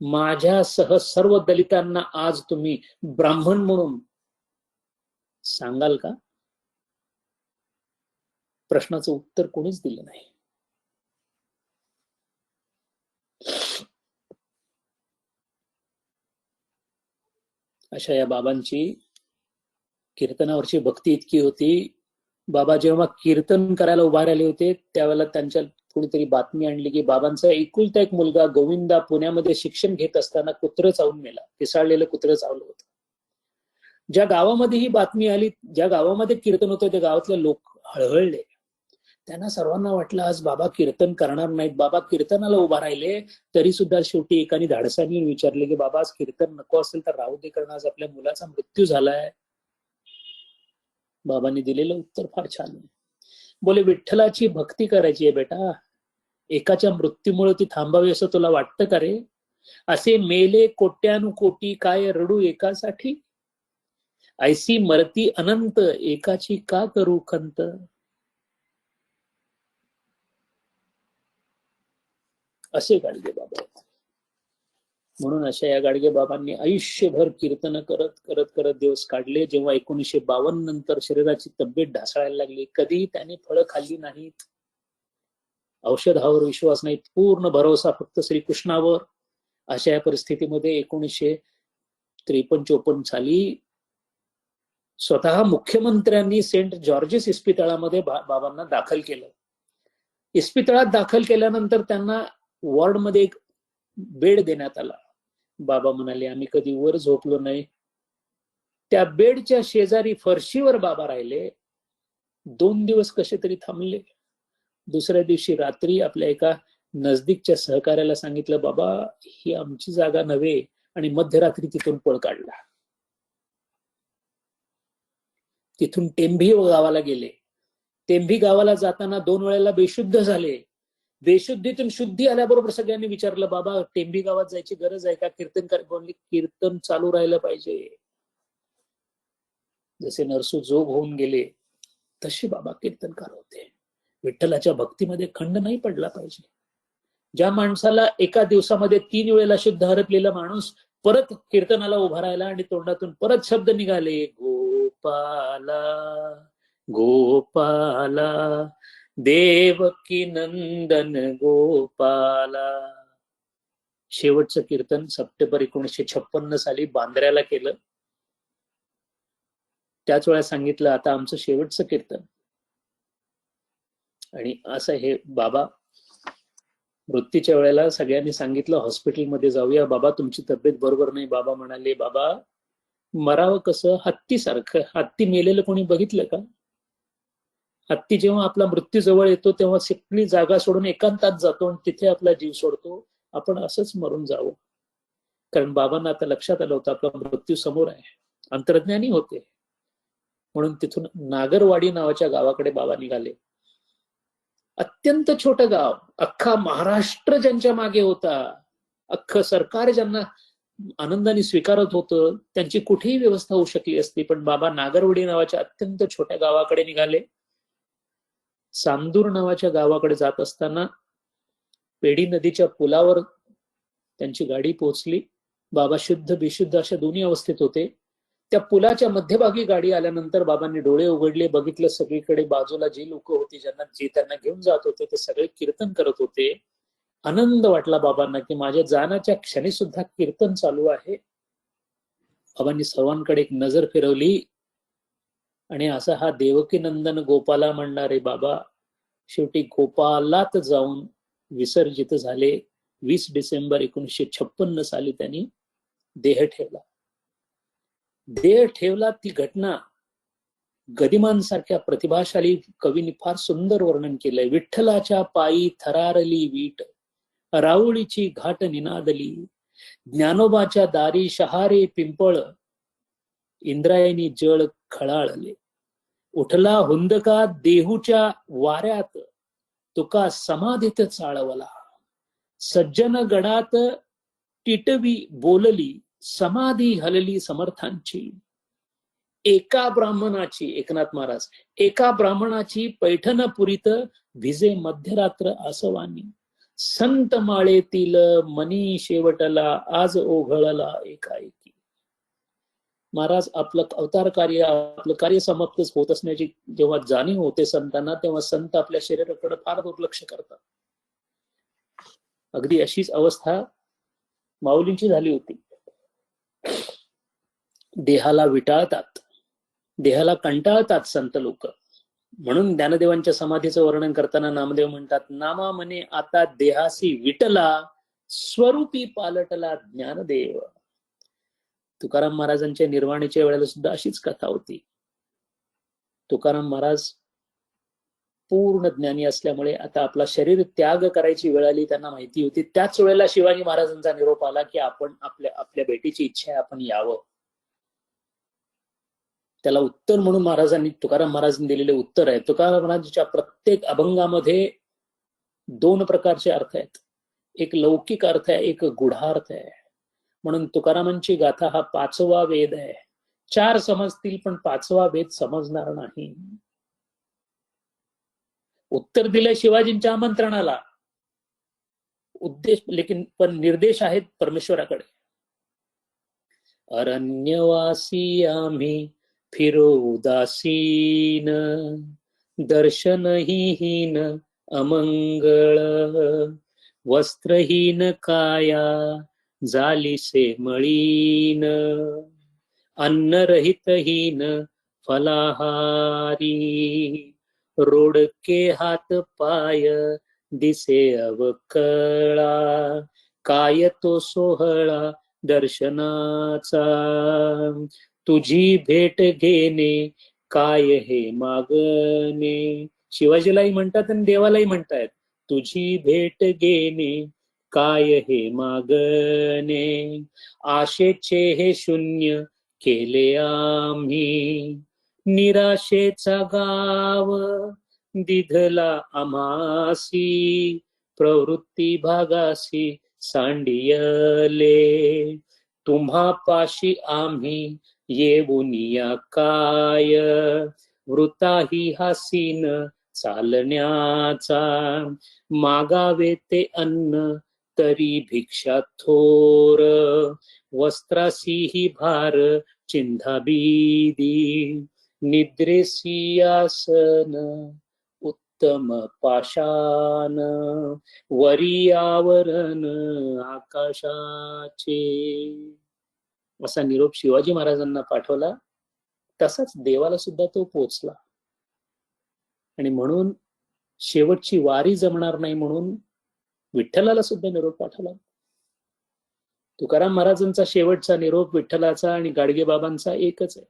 माझ्यासह सर्व दलितांना आज तुम्ही ब्राह्मण म्हणून सांगाल का? प्रश्नाचं उत्तर कोणीच दिलं नाही. अशा या बाबांची कीर्तनावरची भक्ती इतकी होती. बाबा जेव्हा कीर्तन करायला उभा राहिले होते त्यावेळेला त्यांच्या कोणीतरी बातमी आणली की बाबांचा एकुलता एक मुलगा गोविंदा पुण्यामध्ये शिक्षण घेत असताना कुत्रं चावून मेला. पिसाळलेलं कुत्रं चावलं होतं. ज्या गावामध्ये ही बातमी आली, ज्या गावामध्ये कीर्तन होतं त्या गावातले लोक हळहळले. त्यांना सर्वांना वाटलं आज बाबा कीर्तन करणार नाहीत. बाबा कीर्तनाला उभा राहिले तरी सुद्धा शेवटी एकाने धाडसाने विचारले की बाबा आज कीर्तन नको असेल तर राहू दे, कारण आज आपल्या मुलाचा मृत्यू झालाय. बाबांनी दिलेलं उत्तर फार छान आहे. बोले, विठ्ठलाची भक्ती करायची आहे बेटा, एकाच्या मृत्यूमुळे ती थांबावी असं तुला वाटतं का रे? असे मेले कोट्यानुकोटी काय रडू एकासाठी, ऐसी मरती अनंत एकाची का करू खंत. असे गाडगे बाबा आहेत. म्हणून अशा या गाडगे बाबांनी आयुष्यभर कीर्तन करत करत करत दिवस काढले. जेव्हा 1952 नंतर शरीराची तब्येत ढासळायला लागली, कधी त्याने फळं खाल्ली नाहीत, औषधावर विश्वास नाही, पूर्ण भरोसा फक्त श्रीकृष्णावर. अशा या परिस्थितीमध्ये 1953-54 साली स्वतः मुख्यमंत्र्यांनी सेंट जॉर्जेस इस्पितळामध्ये बाबांना दाखल केलं. इस्पितळात दाखल केल्यानंतर त्यांना वॉर्डमध्ये एक बेड देण्यात आला. बाबा म्हणाले, आम्ही कधी वर झोपलो नाही. त्या बेडच्या शेजारी फरशीवर बाबा राहिले. 2 दिवस कसे तरी थांबले. दुसऱ्या दिवशी रात्री आपल्या एका नजदीकच्या सहकार्याला सांगितलं, बाबा ही आमची जागा नव्हे, आणि मध्यरात्री तिथून पळ काढला. तिथून टेंभी गावाला गेले. टेंभी गावाला जाताना 2 वेळेला बेशुद्ध झाले. बेशुद्धीतून शुद्धी आल्याबरोबर सगळ्यांनी विचारलं, बाबा टेंभी गावात जायची गरज आहे का? कीर्तन चालू राहिलं पाहिजे. जसे नरसू जोग होऊन गेले तसे बाबा कीर्तनकार होते. विठ्ठलाच्या भक्तीमध्ये खंड नाही पडला पाहिजे. ज्या माणसाला एका दिवसामध्ये 3 वेळेला शुद्ध हरपलेला माणूस परत कीर्तनाला उभा राहिला आणि तोंडातून परत शब्द निघाले, गोपाला गोपाला देवकी नंदन गोपाला. शेवटचं कीर्तन सप्टेंबर 1956 साली बांद्र्याला केलं. त्याच वेळा सांगितलं, आता आमचं शेवटचं कीर्तन. आणि असं हे बाबा मृत्यूच्या वेळेला सगळ्यांनी सांगितलं हॉस्पिटलमध्ये जाऊया, बाबा तुमची तब्येत बरोबर नाही. बाबा म्हणाले, बाबा मरावं कसं? हत्तीसारखं. हत्ती मेलेलं कोणी बघितलं का? हत्ती जेव्हा आपला मृत्यू जवळ येतो तेव्हा सगळी जागा सोडून एकांतात जातो आणि तिथे आपला जीव सोडतो. आपण असंच मरून जावं. कारण बाबांना आता लक्षात आलं होतं आपला मृत्यू समोर आहे. अंतर्ज्ञानी होते. म्हणून तिथून नागरवाडी नावाच्या गावाकडे बाबा निघाले. अत्यंत छोटं गाव, अख्खा महाराष्ट्र ज्यांच्या मागे होता, अख्खं सरकार ज्यांना आनंदाने स्वीकारत होतं. त्यांची कुठेही व्यवस्था होऊ शकली असती, पण बाबा नागरवडी नावाच्या अत्यंत छोट्या गावाकडे निघाले. चांदूर नावाच्या गावाकडे जात असताना पेढी नदीच्या पुलावर त्यांची गाडी पोहोचली. बाबा शुद्ध बिशुद्ध अशा दोन्ही अवस्थेत होते. त्या पुलाच्या मध्यभागी गाडी आल्यानंतर बाबांनी डोळे उघडले, बघितलं सगळीकडे बाजूला जी लोक होती, जे त्यांना घेऊन जात होते, ते सगळे कीर्तन करत होते. आनंद वाटला बाबांना की माझ्या जाण्याच्या क्षणी सुद्धा कीर्तन चालू आहे. बाबांनी सर्वांकडे एक नजर फिरवली आणि असा हा देवकी नंदन गोपाला म्हणणारे बाबा शेवटी गोपालात जाऊन विसर्जित झाले. 20 डिसेंबर 1956 साली त्यांनी देह ठेवला. देह ठेवला ती घटना गदिमांसारख्या प्रतिभाशाली कवींनी फार सुंदर वर्णन केलंय. विठ्ठलाच्या पायी थरारली वीट, राऊळीची घाट निनादली, ज्ञानोबाच्या दारी शहारे पिंपळ, इंद्रायणी जळ खळाळले, उठला हुंदका देहूच्या वाऱ्यात, तुका समाधीत चाळवला, सज्जन गडात टिटवी बोलली, समाधी हलली समर्थांची, एका ब्राह्मणाची, एकनाथ महाराज, एका ब्राह्मणाची पैठणपुरीत भिजे मध्यरात्र आसवानी, संत माळेतील मनी शेवटला आज ओघळला एकाएकी. महाराज आपलं अवतार कार्य, आपलं कार्य समाप्त होत असण्याची जेव्हा जाणीव होते संतांना, तेव्हा संत आपल्या शरीराकडे फार दुर्लक्ष करतात. अगदी अशीच अवस्था माऊलींची झाली होती. देहाला विटाळतात, देहाला कंटाळतात संत लोक. म्हणून ज्ञानदेवांच्या समाधीचं वर्णन करताना नामदेव म्हणतात, नामा म्हणे आता देहासी विटला, स्वरूपी पालटला ज्ञानदेव. तुकाराम महाराजांच्या निर्वाणीच्या वेळेला सुद्धा अशीच कथा होती. तुकाराम महाराज पूर्ण ज्ञानी असल्यामुळे आता आपला शरीर त्याग करायची वेळ आली, त्यांना माहिती होती. त्याच वेळेला शिवाजी महाराजांचा निरोप आला की आपण आपल्या भेटीची इच्छा आहे, आपण यावं. त्याला उत्तर म्हणून महाराजांनी, तुकाराम महाराजांनी दिलेले उत्तर आहे. तुकाराम महाराजांच्या प्रत्येक अभंगामध्ये 2 प्रकारचे अर्थ आहेत. एक लौकिक अर्थ आहे, एक गुढार्थ आहे. म्हणून तुकारामांची गाथा हा 5वा वेद आहे. 4 समजतील पण 5वा वेद समजणार नाही. उत्तर दिले शिवाजींच्या आमंत्रणाला, उद्देश पण निर्देश आहेत परमेश्वराकडे. अरण्यवासी आम्ही फिरो उदासीन, दर्शनहीन अमंगळ, वस्त्रहीन काया झालीसे मळीन, अन्नरहितहीन फलाहारी, रोडके हात पाय दिसे अवकळा, काय तो सोहळा दर्शनाचा, तुझी भेट घेणे काय हे मागणे. शिवाजीलाही म्हणतात आणि देवालाही म्हणतायत, तुझी भेट घेणे काय हे मागणे, आशेचे हे शून्य केले आम्ही, निराशेचा गाव दिधला आम्हासी, प्रवृत्ती भागासी सांडियले, तुम्हा पाशी आम्ही येऊनिया काय, वृताही हासीन चालण्याचा, मागावे ते अन्न तरी भिक्षा थोर, वस्त्रासीही भार चिंधा बीदी, निद्रेसी आसन उत्तम पाशान, वरी आवरण आकाशाचे. असा निरोप शिवाजी महाराजांना पाठवला. तसाच देवाला सुद्धा तो पोचला. आणि म्हणून शेवटची वारी जमणार नाही म्हणून विठ्ठलाला सुद्धा निरोप पाठवला. तुकाराम महाराजांचा शेवटचा निरोप विठ्ठलाचा आणि गाडगे बाबांचा एकच आहे.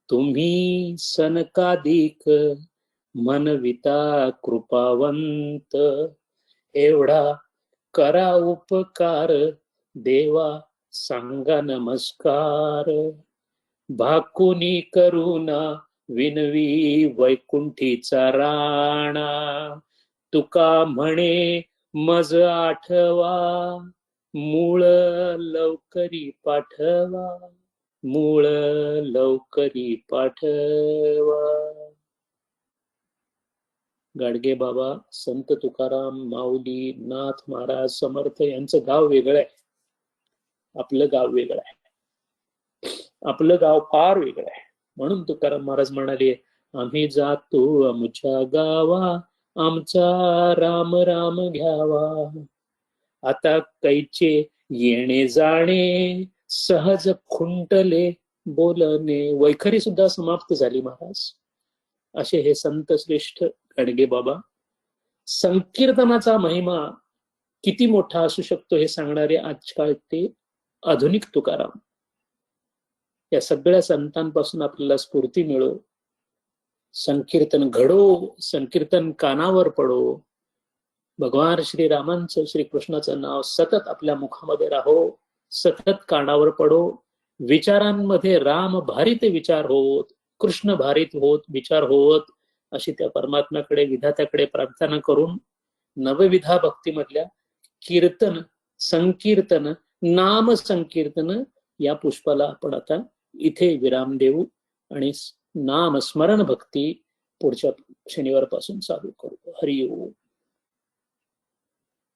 तुम्ही सनकाधिक मनविता कृपावंत, एवढा करा उपकार देवा सांगा नमस्कार, भाकुनी करुणा विनवी वैकुंठीचा राणा, तुका म्हणे मज आठवा मूळ लवकरी पाठवा, मूळ लवकरी पाठवा. गाडगे बाबा, संत तुकाराम, माऊली, नाथ महाराज, समर्थ यांचं गाव वेगळं आहे, आपलं गाव वेगळं आहे. आपलं गाव फार वेगळं आहे. म्हणून तुकाराम महाराज म्हणाले, आम्ही जातो आमच्या गावा, आमचा राम राम घ्यावा. आता कैचे येणे जाणे, सहज खुंटले बोलणे. वैखरी सुद्धा समाप्त झाली महाराज. असे हे संत श्रेष्ठ गाडगे बाबा. संकीर्तनाचा महिमा किती मोठा असू शकतो हे सांगणारे आजकाल ते आधुनिक तुकाराम. या सगळ्या संतांपासून आपल्याला स्फूर्ती मिळो. संकीर्तन घडो, संकीर्तन कानावर पडो. भगवान श्रीरामांचं, श्रीकृष्णाचं नाव सतत आपल्या मुखामध्ये राहो, सतत कानावर पडो. विचारांमध्ये राम भारित विचार होत, कृष्ण भारित होत विचार होत, अशी त्या परमात्म्याकडे, विधात्याकडे प्रार्थना करून नवविधा भक्तीमधल्या कीर्तन, संकीर्तन, नाम संकीर्तन या पुष्पाला आपण आता इथे विराम देऊ आणि नाम स्मरण भक्ती पुढच्या शनिवारपासून चालू करू. हरि ओम.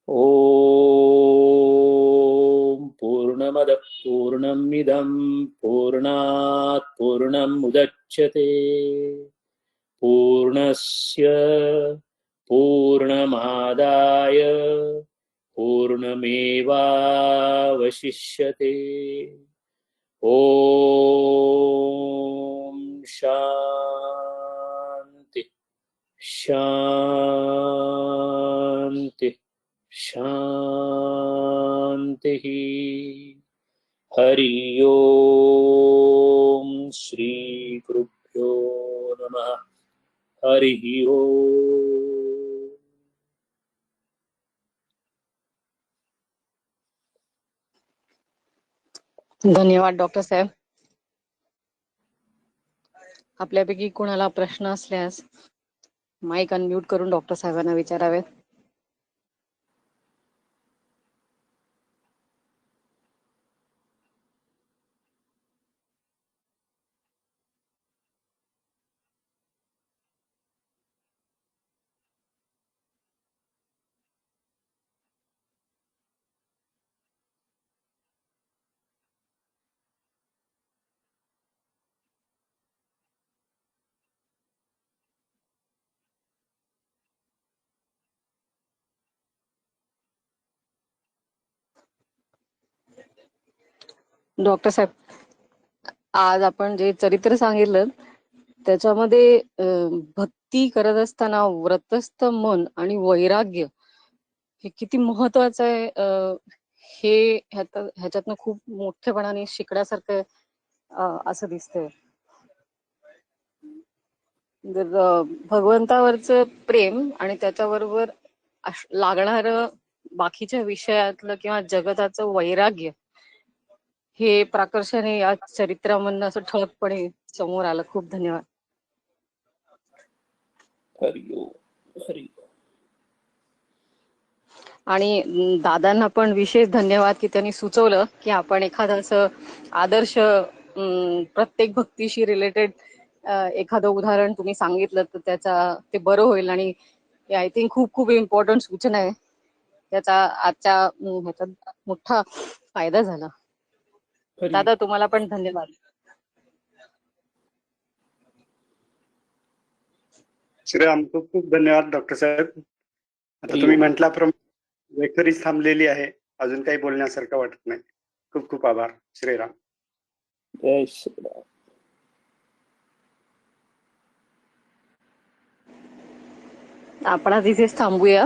ओम पूर्णमद पूर्णमिदं पूर्णात् पूर्णमुदच्यते पूर्णस्य पूर्णमादाय पूर्णमेवावशिष्यते. ओम शांति शांति शांति. हरि ओम. श्री गुरुभ्यो नमः. हरि ओम. धन्यवाद डॉक्टर साहेब. आपल्यापैकी कोणाला प्रश्न असल्यास माईक अनम्यूट करून डॉक्टर साहेबांना विचारावेत. डॉक्टर साहेब, आज आपण जे चरित्र सांगितलं त्याच्यामध्ये भक्ती करत असताना व्रतस्थ मन आणि वैराग्य हे किती महत्वाचं आहे, हे ह्याच्यातनं खूप मोठेपणाने शिकण्यासारखं असं दिसतंय. जर भगवंतावरचं प्रेम आणि त्याच्याबरोबर लागणार बाकीच्या विषयातलं किंवा जगताचं वैराग्य हे प्राकर्षाने या चरित्रामधनं असं ठळकपणे समोर आलं. खूप धन्यवाद. हरि ओम. हरि ओम. आणि दादांना पण विशेष धन्यवाद की त्यांनी सुचवलं की आपण एखादं असं आदर्श प्रत्येक भक्तीशी रिलेटेड एखादं उदाहरण तुम्ही सांगितलं तर त्याचा ते बरं होईल. आणि आय थिंक खूप खूप इम्पॉर्टंट सूचना आहे, त्याचा आजच्या ह्याच्यात मोठा फायदा झाला. दादा तुम्हाला पण धन्यवाद. श्रीराम, खूप खूप धन्यवाद डॉक्टर साहेब. आता तुम्ही म्हटल्याप्रमाणे वैखरीच थांबलेली आहे, अजून काही बोलण्यासारखं वाटत नाही. खूप खूप आभार. श्रीराम. जय श्रीराम. आपण आज इथेच थांबूया.